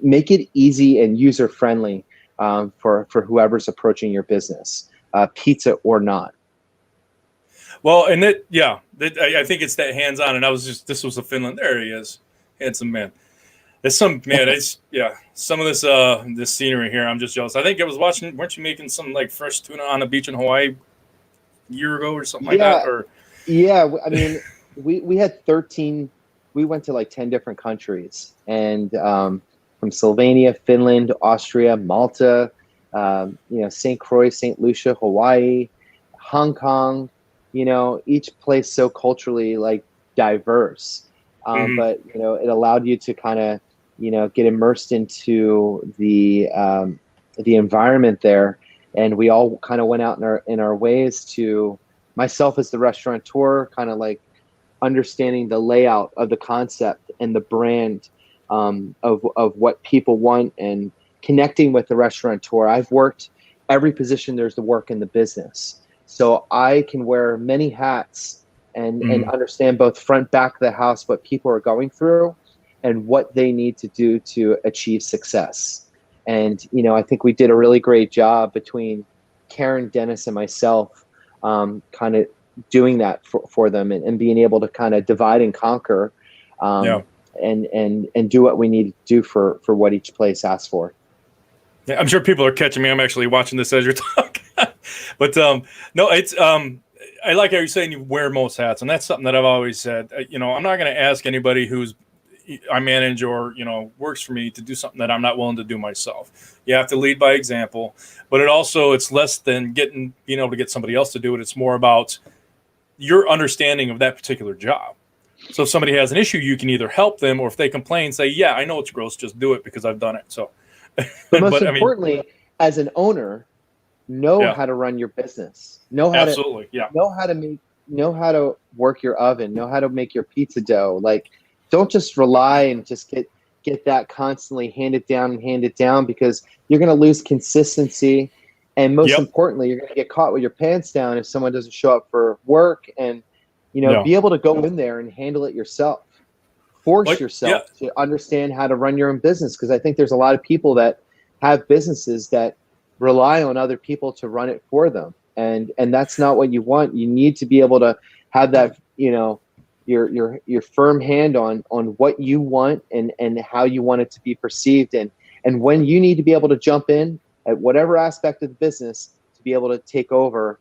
make it easy and user friendly for whoever's approaching your business, pizza or not. Well, and I think it's that hands-on. And this was a Finland. There he is, handsome man. There's some of this scenery here. I'm just jealous. I think I was watching. Weren't you making some like fresh tuna on the beach in Hawaii a year ago or something like that? Or I mean, we had 13. We went to like 10 different countries, and from Slovenia, Finland, Austria, Malta, St. Croix, St. Lucia, Hawaii, Hong Kong. Each place so culturally like diverse, but it allowed you to kind of get immersed into the environment there, and we all kind of went out in our ways to, myself as the restaurateur, kind of like understanding the layout of the concept and the brand of what people want, and connecting with the restaurateur. I've worked every position there's to work in the business. So I can wear many hats and understand both front, back of the house, what people are going through and what they need to do to achieve success. And, I think we did a really great job between Karen, Dennis, and myself, kind of doing that for them, and being able to kind of divide and conquer, and do what we need to do for what each place asks for. Yeah, I'm sure people are catching me. I'm actually watching this as you're talking. But no, it's I like how you're saying you wear most hats, and that's something that I've always said. I'm not going to ask anybody who's I manage or works for me to do something that I'm not willing to do myself. You have to lead by example, but it's less than being able to get somebody else to do it. It's more about your understanding of that particular job. So if somebody has an issue, you can either help them, or if they complain, say, "Yeah, I know it's gross, just do it because I've done it." So, but most importantly, as an owner, know how to run your business. Know how to work your oven. Know how to make your pizza dough. Like, don't just rely and just get that constantly handed down, because you're going to lose consistency, and most importantly, you're going to get caught with your pants down if someone doesn't show up for work. And be able to go in there and handle it yourself. Force yourself to understand how to run your own business, because I think there's a lot of people that have businesses that rely on other people to run it for them, and that's not what you want. You need to be able to have that your firm hand on what you want and how you want it to be perceived, and when you need to be able to jump in at whatever aspect of the business to be able to take over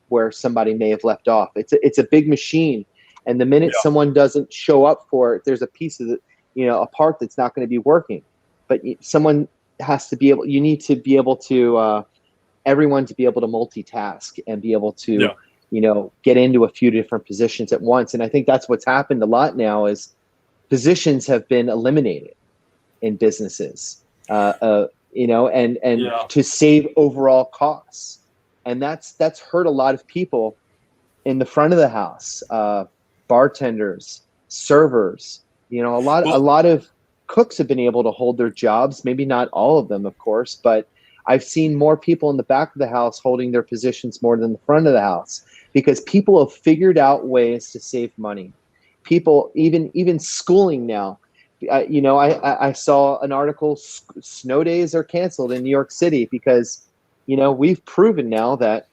where somebody may have left off. It's a big machine. And the minute someone doesn't show up for it, there's a piece of it, a part that's not going to be working. But someone has to be able. You need to be able to everyone to be able to multitask and be able to get into a few different positions at once. And I think that's what's happened a lot now is positions have been eliminated in businesses. To save overall costs, and that's hurt a lot of people in the front of the house. Bartenders, servers, a lot of cooks have been able to hold their jobs. Maybe not all of them, of course, but I've seen more people in the back of the house holding their positions more than the front of the house, because people have figured out ways to save money. People, even schooling now. I saw an article, snow days are canceled in New York City because, we've proven now that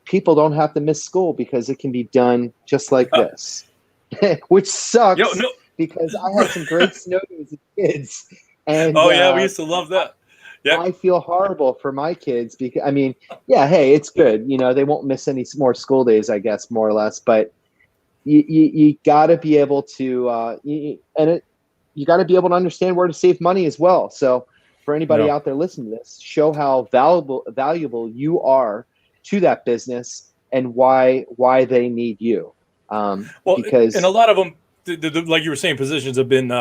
people don't have to miss school because it can be done just like this. Which sucks, because I had some great snow days as kids. And we used to love that. Yeah, I feel horrible for my kids because hey, it's good. They won't miss any more school days, I guess, more or less. But you got to be able to, you got to be able to understand where to save money as well. So for anybody out there listening to this, show how valuable you are to that business and why they need you. Because and a lot of them, like you were saying, positions have been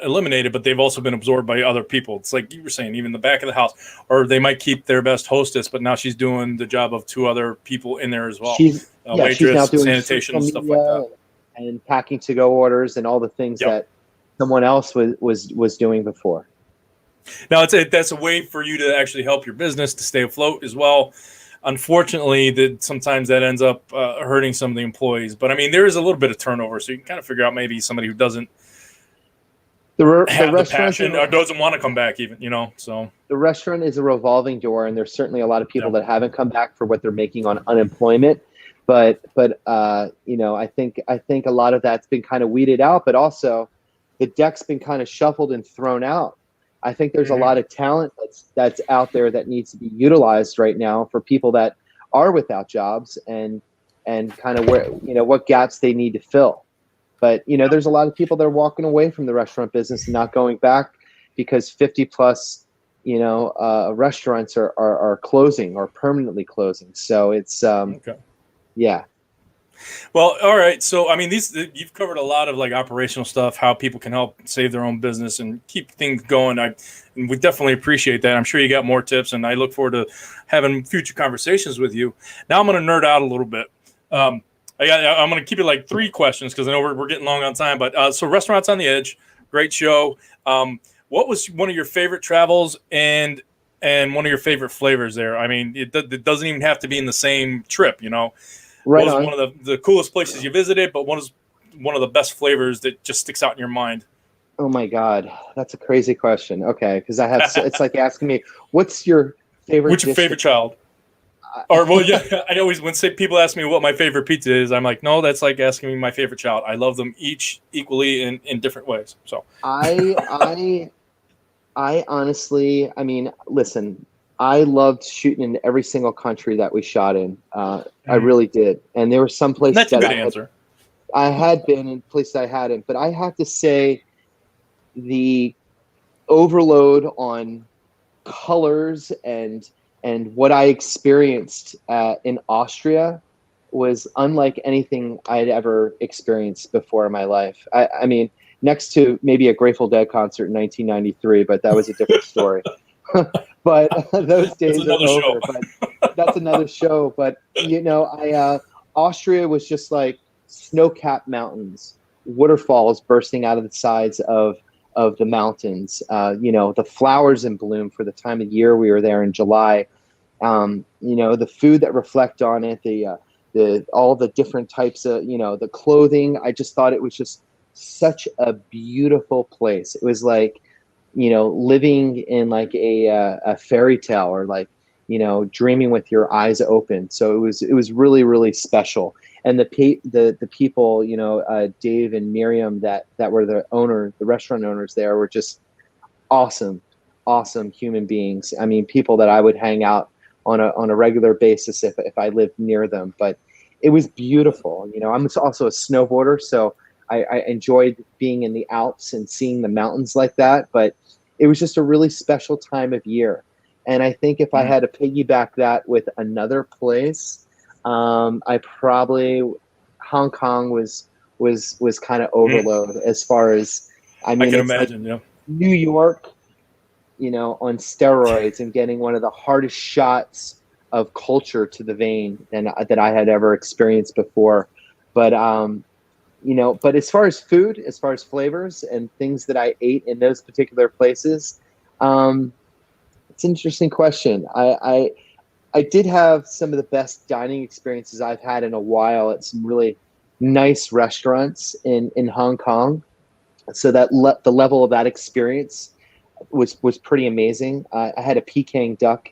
eliminated, but they've also been absorbed by other people. It's like you were saying, even the back of the house, or they might keep their best hostess, but now she's doing the job of two other people in there as well. She's now doing sanitation, and stuff like that. and packing to go orders and all the things that someone else was doing before. Now that's a way for you to actually help your business to stay afloat as well. Unfortunately, sometimes that ends up hurting some of the employees. But I mean, there is a little bit of turnover, so you can kind of figure out maybe somebody who doesn't have the passion or doesn't want to come back, even, you know. So the restaurant is a revolving door, and there's certainly a lot of people that haven't come back for what they're making on unemployment. But you know, I think a lot of that's been kind of weeded out, but also the deck's been kind of shuffled and thrown out. I think there's a lot of talent that's out there that needs to be utilized right now for people that are without jobs and kind of where, you know, what gaps they need to fill. But, you know, there's a lot of people that are walking away from the restaurant business and not going back because 50 plus, you know, restaurants are closing or permanently closing. So it's, yeah. Well, all right. So, I mean, you've covered a lot of like operational stuff, how people can help save their own business and keep things going. And we definitely appreciate that. I'm sure you got more tips, and I look forward to having future conversations with you. Now I'm going to nerd out a little bit. I'm going to keep it like 3 questions because I know we're getting long on time. But so Restaurants on the Edge, great show. What was one of your favorite travels and one of your favorite flavors there? I mean, it doesn't even have to be in the same trip, you know. Right. What was one of the coolest places you visited, but one of the best flavors that just sticks out in your mind? Oh my God, that's a crazy question. Okay, because I have it's like asking me, what's your favorite? What's your favorite child? Or well, yeah, I always when people ask me what my favorite pizza is, I'm like, no, that's like asking me my favorite child. I love them each equally in different ways. So I honestly, I mean, listen. I loved shooting in every single country that we shot in. I really did. And there were some places that's a good answer. I had been in places I hadn't, but I have to say the overload on colors and what I experienced in Austria was unlike anything I'd ever experienced before in my life. I mean, next to maybe a Grateful Dead concert in 1993, but that was a different story. But those days are over. But that's another show. But you know, Austria was just like snow-capped mountains, waterfalls bursting out of the sides of the mountains. You know, the flowers in bloom for the time of year we were there in July. You know, the food that reflect on it, the all the different types of, you know, the clothing. I just thought it was just such a beautiful place. It was like, you know, living in like a fairy tale, or like, you know, dreaming with your eyes open. So it was really, really special. And the people, you know, Dave and Miriam that were the restaurant owners there were just awesome human beings. I mean, people that I would hang out on a regular basis if I lived near them. But it was beautiful. You know, I'm also a snowboarder, so I enjoyed being in the Alps and seeing the mountains like that, but it was just a really special time of year. And I think if I had to piggyback that with another place, I probably, Hong Kong was kind of overload as far as, I mean, I can imagine, like New York, you know, on steroids and getting one of the hardest shots of culture to the vein that I had ever experienced before. But, you know, but as far as food, as far as flavors and things that I ate in those particular places, it's an interesting question. I did have some of the best dining experiences I've had in a while at some really nice restaurants in Hong Kong. So that the level of that experience was pretty amazing. I had a Peking duck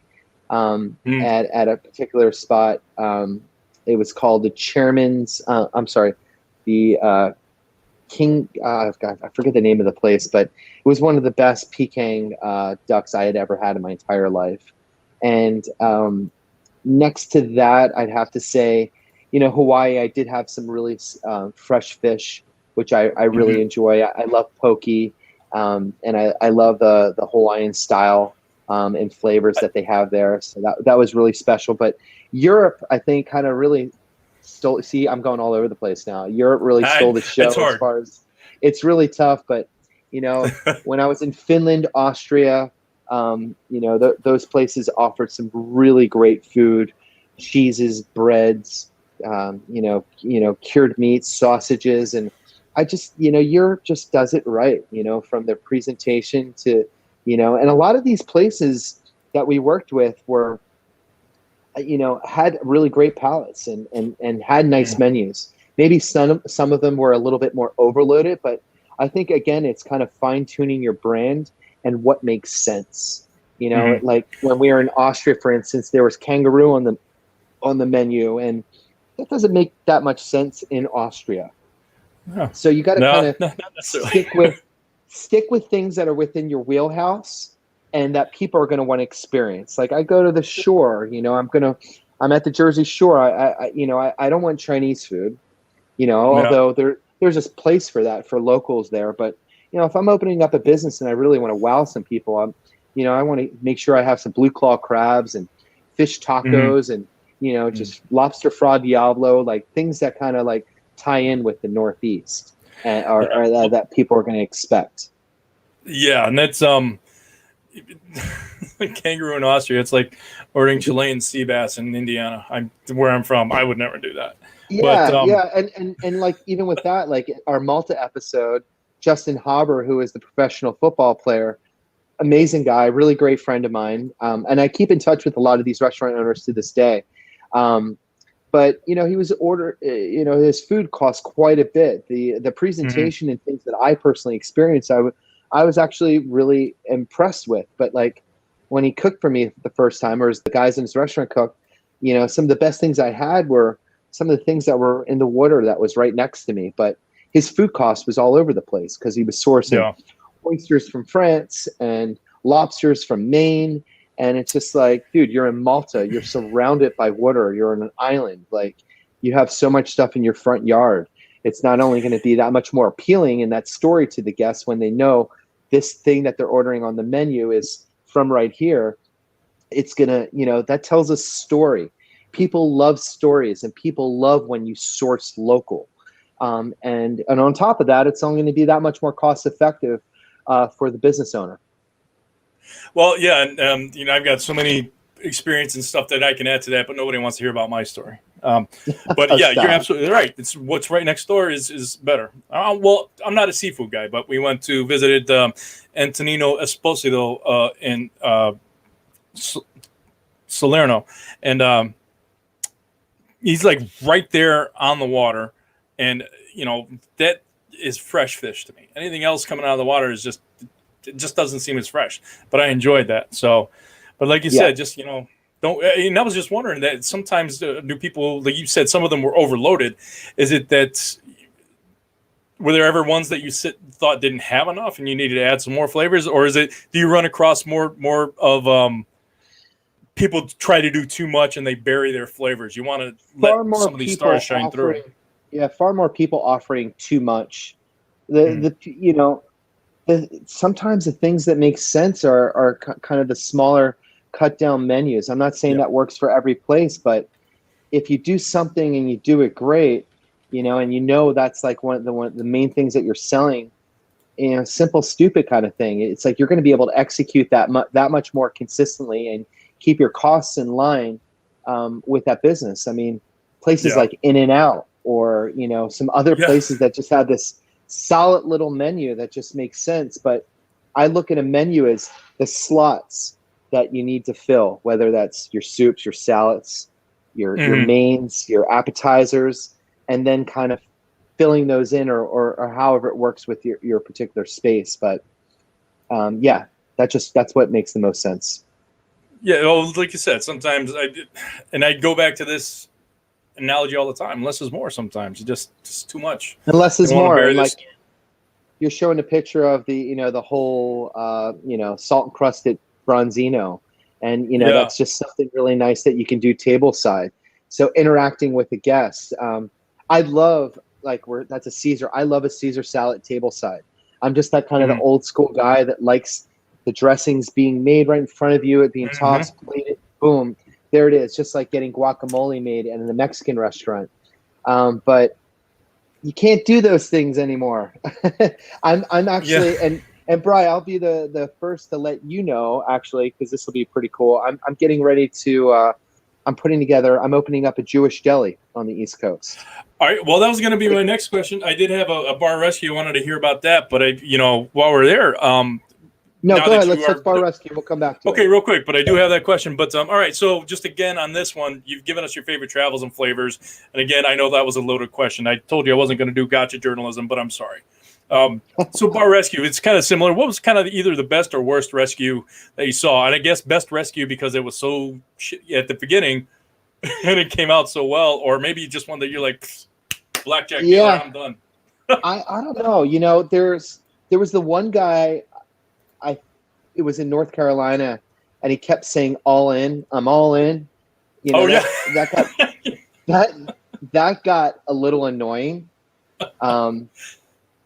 at a particular spot. It was called the Chairman's. The King. I forget the name of the place, but it was one of the best Peking ducks I had ever had in my entire life. And next to that, I'd have to say, you know, Hawaii. I did have some really fresh fish, which I really enjoy. I love poke, and I love the Hawaiian style and flavors that they have there. So that was really special. But Europe, I think, kind of really stole. See, I'm going all over the place now. Europe really stole the show as far as, it's really tough. But you know, when I was in Finland, Austria, you know, those places offered some really great food, cheeses, breads, cured meats, sausages, and I just, Europe just does it right, from their presentation to, and a lot of these places that we worked with were, had really great palettes and had nice menus. Maybe some of them were a little bit more overloaded, but I think, again, it's kind of fine tuning your brand and what makes sense. Like when we were in Austria, for instance, there was kangaroo on the menu, and that doesn't make that much sense in Austria. Oh. So you got to kind of not necessarily. stick with things that are within your wheelhouse and that people are going to want to experience. Like I go to the shore, I'm at the Jersey Shore. I don't want Chinese food, although there's this place for that for locals there. But, if I'm opening up a business and I really want to wow some people, I want to make sure I have some blue claw crabs and fish tacos and, just lobster fra diablo, like things that kind of like tie in with the Northeast and or that people are going to expect. Yeah. And that's, kangaroo in Austria. It's like ordering Chilean sea bass in Indiana. Where I'm from. I would never do that. Yeah. And like, even with that, like our Malta episode, Justin Haber, who is the professional football player, amazing guy, really great friend of mine. And I keep in touch with a lot of these restaurant owners to this day. But, he was his food cost quite a bit. The presentation and things that I personally experienced, I was actually really impressed with. But like when he cooked for me the first time, or as the guys in his restaurant cooked, some of the best things I had were some of the things that were in the water that was right next to me. But his food cost was all over the place because he was sourcing oysters from France and lobsters from Maine. And it's just like, dude, you're in Malta. You're surrounded by water. You're on an island. Like, you have so much stuff in your front yard. It's not only going to be that much more appealing in that story to the guests when they know this thing that they're ordering on the menu is from right here. It's going to, that tells a story. People love stories, and people love when you source local. And on top of that, it's only going to be that much more cost effective for the business owner. Well, yeah, and I've got so many experience and stuff that I can add to that, but nobody wants to hear about my story. But yeah, you're absolutely right. It's what's right next door is better. Well, I'm not a seafood guy, but we went to visited Antonino Esposito in Salerno, and he's like right there on the water, and that is fresh fish to me. Anything else coming out of the water is just. It just doesn't seem as fresh, but I enjoyed that. So, but like you said, just, don't, and I was just wondering that sometimes do people, like you said, some of them were overloaded. Is it that, were there ever ones that you thought didn't have enough and you needed to add some more flavors? Or is it, do you run across more of, people try to do too much and they bury their flavors? You want to let some of these stars shine through. Yeah. Far more people offering too much. Sometimes the things that make sense are kind of the smaller cut down menus. I'm not saying that works for every place, but if you do something and you do it great, and that's like one of the main things that you're selling, simple, stupid kind of thing. It's like you're going to be able to execute that much more consistently and keep your costs in line with that business. I mean, places like In-N-Out or, some other places that just have this solid little menu that just makes sense. But I look at a menu as the slots that you need to fill, whether that's your soups, your salads, your mains, your appetizers, and then kind of filling those in or however it works with your particular space. But that's what makes the most sense. Yeah, well, like you said, sometimes I go back to this analogy all the time. Less is more sometimes. Just too much. And less is more. Like you're showing a picture of the whole salt encrusted bronzino, and that's just something really nice that you can do table side. So interacting with the guests, I love that's a Caesar. I love a Caesar salad table side. I'm just that kind of the old school guy that likes the dressings being made right in front of you, it being tossed, plated, boom. There it is, just like getting guacamole made in a Mexican restaurant. But you can't do those things anymore. I'm actually, and Bri, I'll be the first to let you know, actually, because this will be pretty cool. I'm getting ready to I'm opening up a Jewish deli on the East Coast. All right. Well, that was going to be my next question. I did have a bar rescue. I wanted to hear about that, but while we're there, no, go ahead. Let's touch bar rescue. We'll come back to it. Okay, real quick, but I do have that question. But all right. So just again on this one, you've given us your favorite travels and flavors. And again, I know that was a loaded question. I told you I wasn't going to do gotcha journalism, but I'm sorry. So bar rescue, it's kind of similar. What was kind of either the best or worst rescue that you saw? And I guess best rescue because it was so at the beginning and it came out so well, or maybe just one that you're like, blackjack, yeah, I'm done. I don't know. There was the one guy, it was in North Carolina, and he kept saying "all in." I'm all in. That got a little annoying.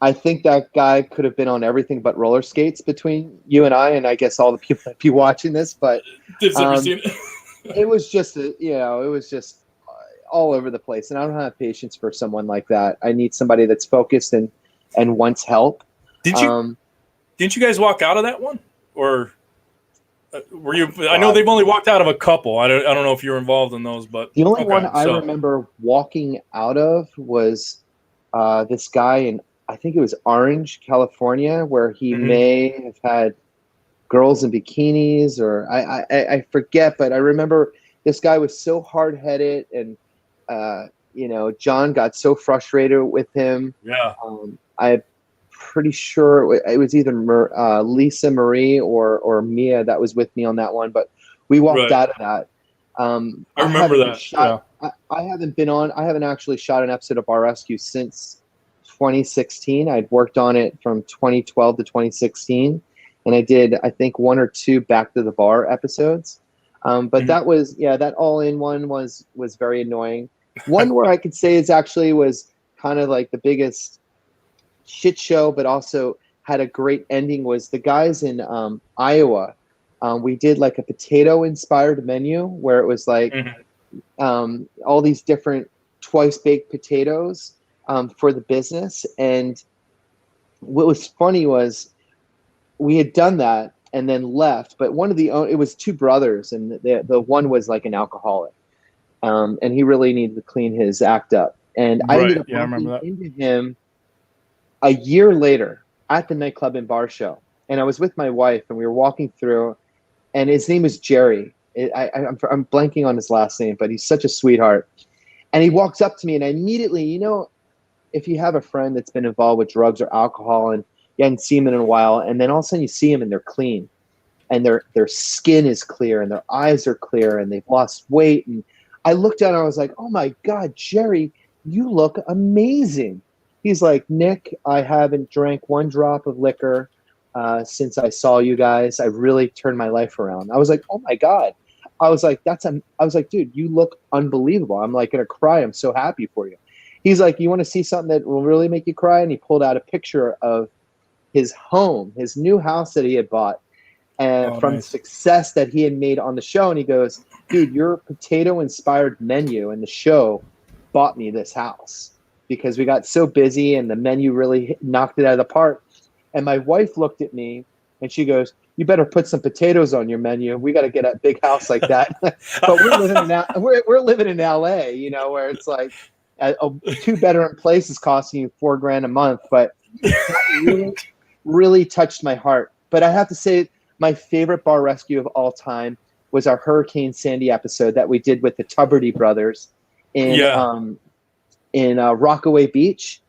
I think that guy could have been on everything but roller skates between you and I guess all the people that be watching this. But it was just all over the place, and I don't have patience for someone like that. I need somebody that's focused and wants help. Didn't you guys walk out of that one, or were you? I know they've only walked out of a couple. I don't know if you were involved in those, but the only one I remember walking out of was this guy in, I think it was Orange, California, where he may have had girls in bikinis, or I forget, but I remember this guy was so hard-headed, and John got so frustrated with him. Yeah. I'm pretty sure it was either Lisa Marie or Mia that was with me on that one, but we walked out of that. I remember that. I haven't actually shot an episode of Bar Rescue since 2016. I'd worked on it from 2012 to 2016, and I did, I think, 1 or 2 Back to the Bar episodes. But that was, that all-in one was very annoying. One where I could say was kind of like the biggest shit show, but also had a great ending, was the guys in Iowa. We did like a potato-inspired menu where it was like all these different twice-baked potatoes for the business. And what was funny was we had done that and then left, but it was 2 brothers, and the one was like an alcoholic, and he really needed to clean his act up. And I ended up bumping into him a year later at the nightclub and bar show, and I was with my wife, and we were walking through, and his name was Jerry. I'm blanking on his last name, but he's such a sweetheart. And he walks up to me, and I immediately, if you have a friend that's been involved with drugs or alcohol and you hadn't seen them in a while, and then all of a sudden you see them and they're clean, and their skin is clear, and their eyes are clear, and they've lost weight. And I looked at him, I was like, oh my God, Jerry, you look amazing. He's like, Nick, I haven't drank 1 drop of liquor since I saw you guys. I really turned my life around. I was like, oh my God. I was like, dude, you look unbelievable. I'm like gonna cry. I'm so happy for you. He's like, you want to see something that will really make you cry? And he pulled out a picture of his home, his new house that he had bought, from the success that he had made on the show. And he goes, dude, your potato-inspired menu and the show bought me this house because we got so busy and the menu really knocked it out of the park. And my wife looked at me and she goes, you better put some potatoes on your menu. We got to get a big house like that. But we're living in LA, where it's like a 2-bedroom place is costing you $4,000 a month. But that really, really touched my heart. But I have to say, my favorite bar rescue of all time was our Hurricane Sandy episode that we did with the Tuberty brothers in Rockaway Beach.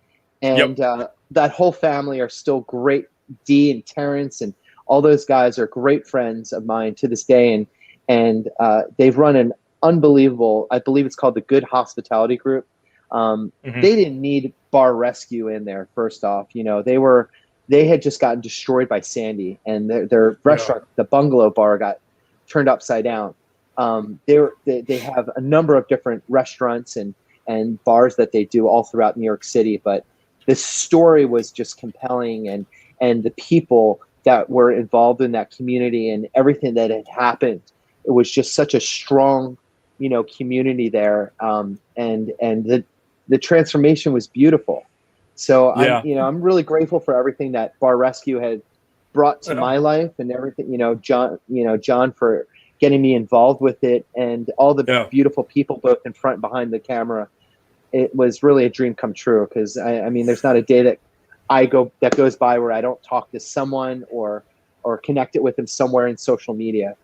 And that whole family are still great. Dee and Terrence and all those guys are great friends of mine to this day. And they've run an unbelievable, I believe it's called the Good Hospitality Group. They didn't need bar rescue in there. First off, they had just gotten destroyed by Sandy, and their restaurant, the Bungalow Bar, got turned upside down. They have a number of different restaurants and bars that they do all throughout New York City. But this story was just compelling, and the people that were involved in that community and everything that had happened, it was just such a strong, community there. And the transformation was beautiful. So I'm really grateful for everything that Bar Rescue had brought to my life, and everything, John for getting me involved with it, and all the beautiful people both in front and behind the camera. It was really a dream come true, because I mean, there's not a day that goes by where I don't talk to someone or connect it with them somewhere in social media.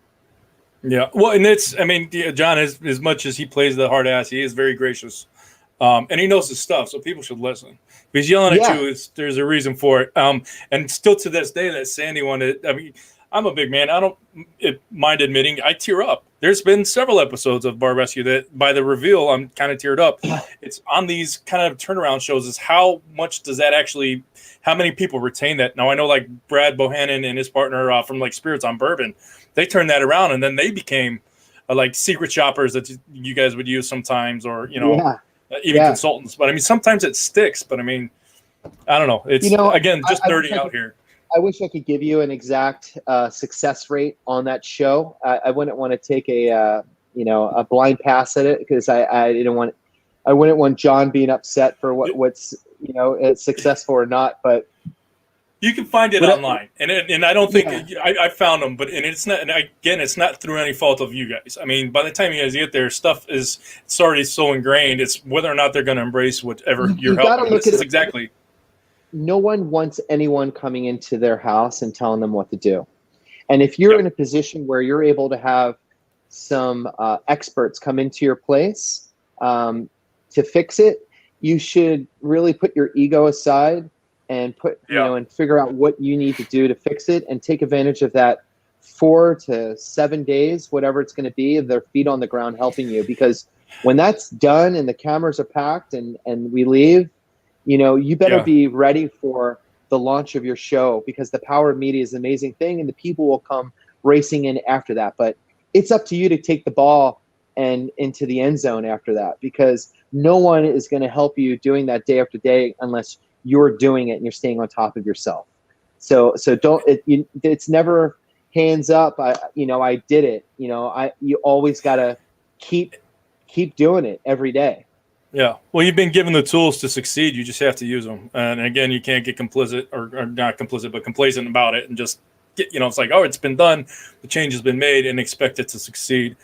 Yeah, well, and I mean, John, as much as he plays the hard ass, he is very gracious, and he knows his stuff, so people should listen. If he's yelling at you, there's a reason for it. And still to this day, that Sandy one, I mean, I'm a big man. I don't mind admitting I tear up. There's been several episodes of Bar Rescue that by the reveal, I'm kind of teared up. It's on these kind of turnaround shows is how much does that actually, how many people retain that? Now, I know like Brad Bohannon and his partner from like Spirits on Bourbon, they turned that around, and then they became like secret shoppers that you guys would use sometimes, or, even consultants. But I mean, sometimes it sticks, but I mean, I don't know. It's, again, just nerding out here. I wish I could give you an exact success rate on that show. I wouldn't want to take a blind pass at it, because I wouldn't want John being upset for what's it's successful or not. But you can find it online, and I don't think I found them, but it's not. And again, it's not through any fault of you guys. I mean, by the time you guys get there, it's already so ingrained. It's whether or not they're going to embrace whatever you're helping. This is exactly. No one wants anyone coming into their house and telling them what to do. And if you're in a position where you're able to have some experts come into your place to fix it, you should really put your ego aside and and figure out what you need to do to fix it, and take advantage of that 4 to 7 days, whatever it's going to be, of their feet on the ground helping you. Because when that's done and the cameras are packed and we leave, you better be ready for the launch of your show, because the power of media is an amazing thing, and the people will come racing in after that. But it's up to you to take the ball and into the end zone after that, because no one is going to help you doing that day after day unless you're doing it and you're staying on top of yourself. So it's never hands up. I did it. You always got to keep doing it every day. Yeah. Well, you've been given the tools to succeed. You just have to use them. And again, you can't get complicit or not complicit, but complacent about it and just get, it's like, oh, it's been done. The change has been made, and expect it to succeed.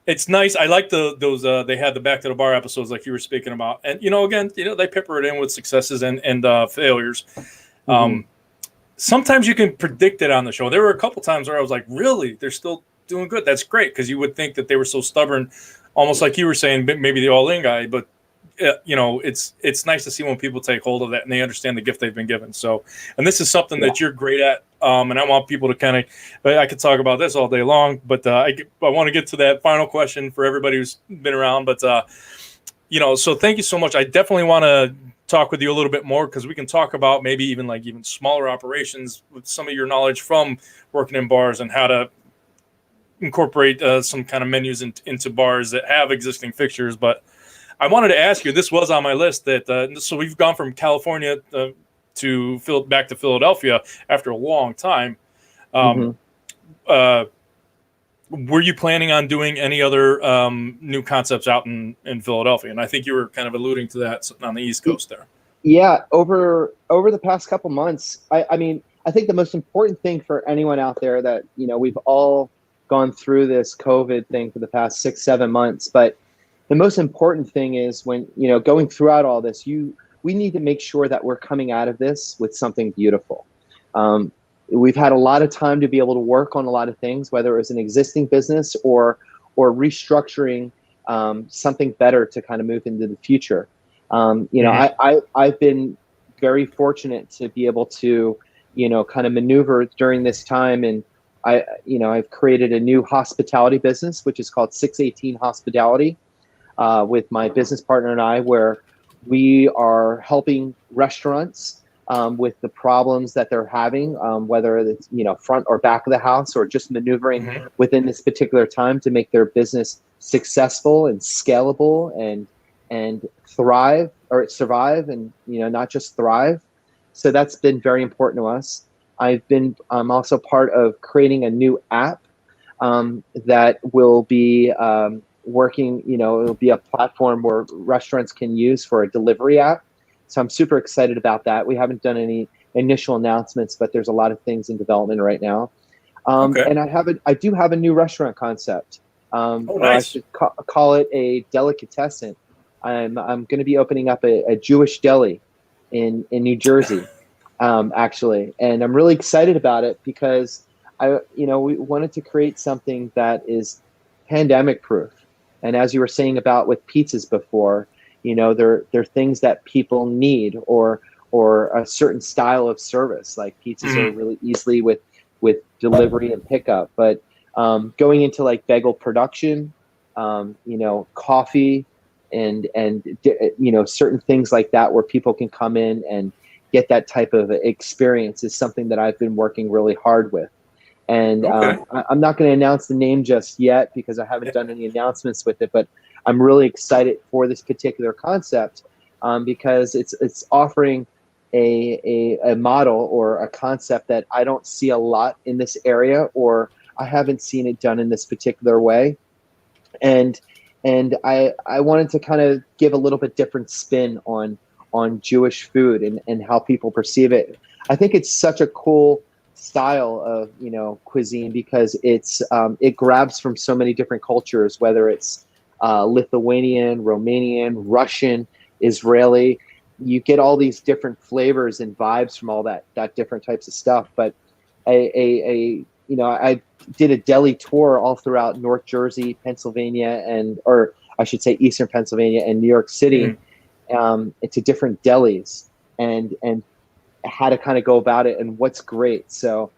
It's nice. I like those they had the Back to the Bar episodes like you were speaking about. And, again, they pepper it in with successes and failures. Sometimes you can predict it on the show. There were a couple times where I was like, really? They're still doing good. That's great, because you would think that they were so stubborn, almost like you were saying, maybe the all-in guy. But it's nice to see when people take hold of that and they understand the gift they've been given. So, and this is something that you're great at, and I want people to kind of. I could talk about this all day long, but I want to get to that final question for everybody who's been around. But so thank you so much. I definitely want to talk with you a little bit more, because we can talk about maybe even smaller operations with some of your knowledge from working in bars and how to incorporate some kind of menus into bars that have existing fixtures. But I wanted to ask you, this was on my list, that so we've gone from California back to Philadelphia after a long time. Were you planning on doing any other new concepts out in Philadelphia? And I think you were kind of alluding to that on the East Coast there. Yeah, over the past couple months, I mean, I think the most important thing for anyone out there that, we've all gone through this COVID thing for the past 6-7 months, but the most important thing is when, going throughout all this, we need to make sure that we're coming out of this with something beautiful. We've had a lot of time to be able to work on a lot of things, whether it was an existing business or restructuring something better to kind of move into the future. I've been very fortunate to be able to, kind of maneuver during this time, and I've created a new hospitality business, which is called 618 Hospitality, with my business partner and I, where we are helping restaurants with the problems that they're having, whether it's, front or back of the house, or just maneuvering within this particular time to make their business successful and scalable and thrive, or survive, and, not just thrive. So that's been very important to us. I'm also part of creating a new app that will be working, it'll be a platform where restaurants can use for a delivery app. So I'm super excited about that. We haven't done any initial announcements, but there's a lot of things in development right now. Okay. And I do have a new restaurant concept, Oh, or I nice. should call it a delicatessen. I'm going to be opening up a Jewish deli in New Jersey, actually, and I'm really excited about it because we wanted to create something that is pandemic proof. And as you were saying about with pizzas before, they're things that people need, or a certain style of service. Like pizzas are really easily with delivery and pickup, but going into like bagel production, coffee, and certain things like that where people can come in and get that type of experience is something that I've been working really hard with. And Okay. I'm not going to announce the name just yet because I haven't done any announcements with it, but I'm really excited for this particular concept because it's offering a model or a concept that I don't see a lot in this area, or I haven't seen it done in this particular way. And I wanted to kind of give a little bit different spin on Jewish food and how people perceive it. I think it's such a cool style of cuisine because it grabs from so many different cultures, whether it's Lithuanian, Romanian, Russian, Israeli. You get all these different flavors and vibes from all that different types of stuff. But I did a deli tour all throughout North Jersey, Pennsylvania, or I should say Eastern Pennsylvania and New York City. To different delis and how to kind of go about it and what's great. So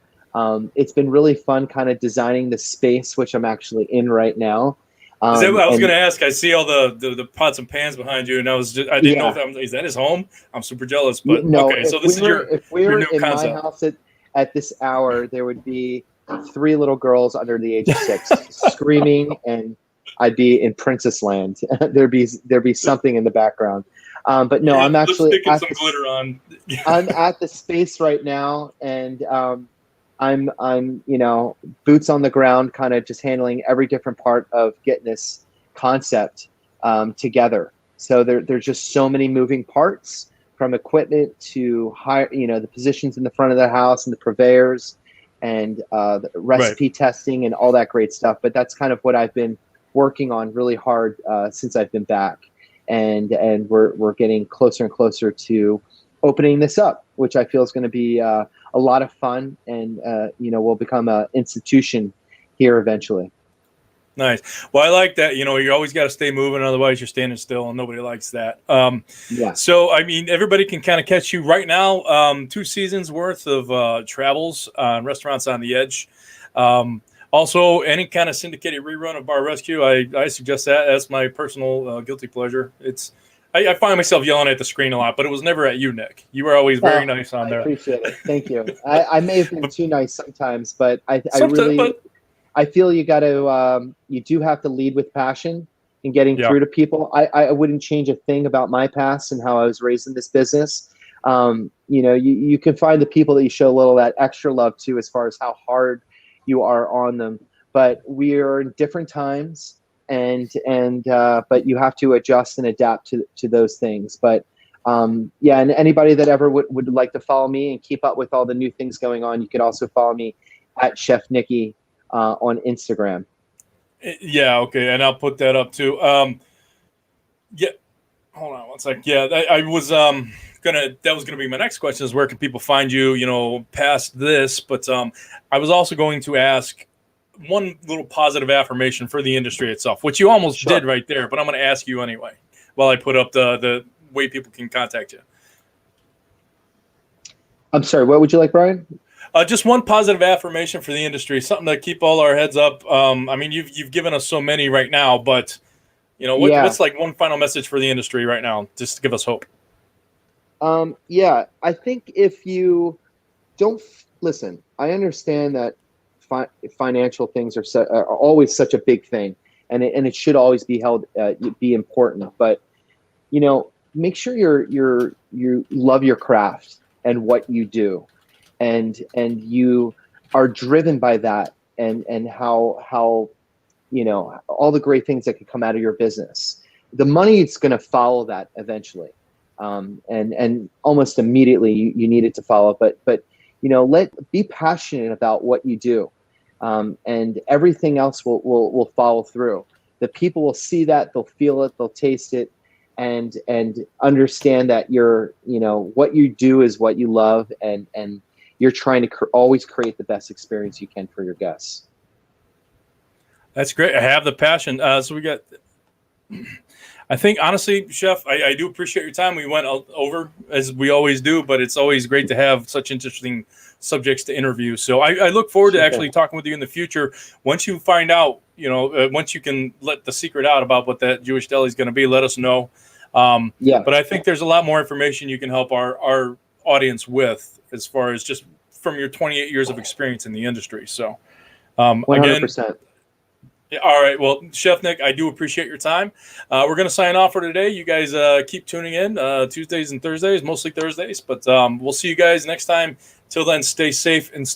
it's been really fun kind of designing the space, which I'm actually in right now. Is that what I was going to ask? I see all the pots and pans behind you, and I didn't know is that his home? I'm super jealous, but no, okay. So this is your new in concept. my house at this hour, there would be 3 little girls under the age of 6 screaming, and I'd be in Princess Land. there'd be something in the background. But no, I'm actually at some glitter on. I'm at the space right now, and I'm boots on the ground, kind of just handling every different part of getting this concept together. So there's just so many moving parts, from equipment to hire, the positions in the front of the house and the purveyors and the recipe testing and all that great stuff. But that's kind of what I've been working on really hard since I've been back. And we're getting closer and closer to opening this up, which I feel is going to be a lot of fun, and will become an institution here eventually. Nice. Well, I like that. You always got to stay moving, otherwise you're standing still, and nobody likes that. So, I mean, everybody can kind of catch you right now. 2 seasons worth of travels on Restaurants on the Edge. Also, any kind of syndicated rerun of Bar Rescue, I suggest that. That's my personal guilty pleasure. I find myself yelling at the screen a lot, but it was never at you, Nick. You were always very nice on there. I appreciate it. Thank you. I may have been too nice sometimes, but I feel you got to you do have to lead with passion in getting through to people. I wouldn't change a thing about my past and how I was raised in this business. You can find the people that you show a little of that extra love to, as far as how hard you are on them. But we are in different times, and but you have to adjust and adapt to those things. But and anybody that ever would like to follow me and keep up with all the new things going on, you could also follow me at Chef Nicky on Instagram. Yeah, okay, and I'll put that up too. Hold on one second. Yeah, I was that was gonna be my next question, is where can people find you, past this. But I was also going to ask one little positive affirmation for the industry itself, which you almost did right there, but I'm going to ask you anyway while I put up the way people can contact you. I'm sorry, what would you like, Brian? Just one positive affirmation for the industry, something to keep all our heads up. I mean, you've given us so many right now, but what's like one final message for the industry right now, just to give us hope? I think if you don't listen, I understand that financial things are always such a big thing, and it should always be held be important. But make sure you love your craft and what you do, and you are driven by that, and how all the great things that could come out of your business. The money is going to follow that eventually, and almost immediately you need it to follow. But be passionate about what you do. and everything else will follow through. The people will see that, they'll feel it, they'll taste it, and understand that what you do is what you love, and you're trying to always create the best experience you can for your guests. That's great. I have the passion. So we got, I think, honestly, Chef, I do appreciate your time. We went over, as we always do, but it's always great to have such interesting subjects to interview. So I look forward to actually talking with you in the future. Once you find out, once you can let the secret out about what that Jewish deli is going to be, let us know. But I think there's a lot more information you can help our audience with, as far as just from your 28 years of experience in the industry. So 100%. Again, all right. Well, Chef Nick, I do appreciate your time. We're going to sign off for today. You guys keep tuning in Tuesdays and Thursdays, mostly Thursdays. But we'll see you guys next time. Till then, stay safe and stay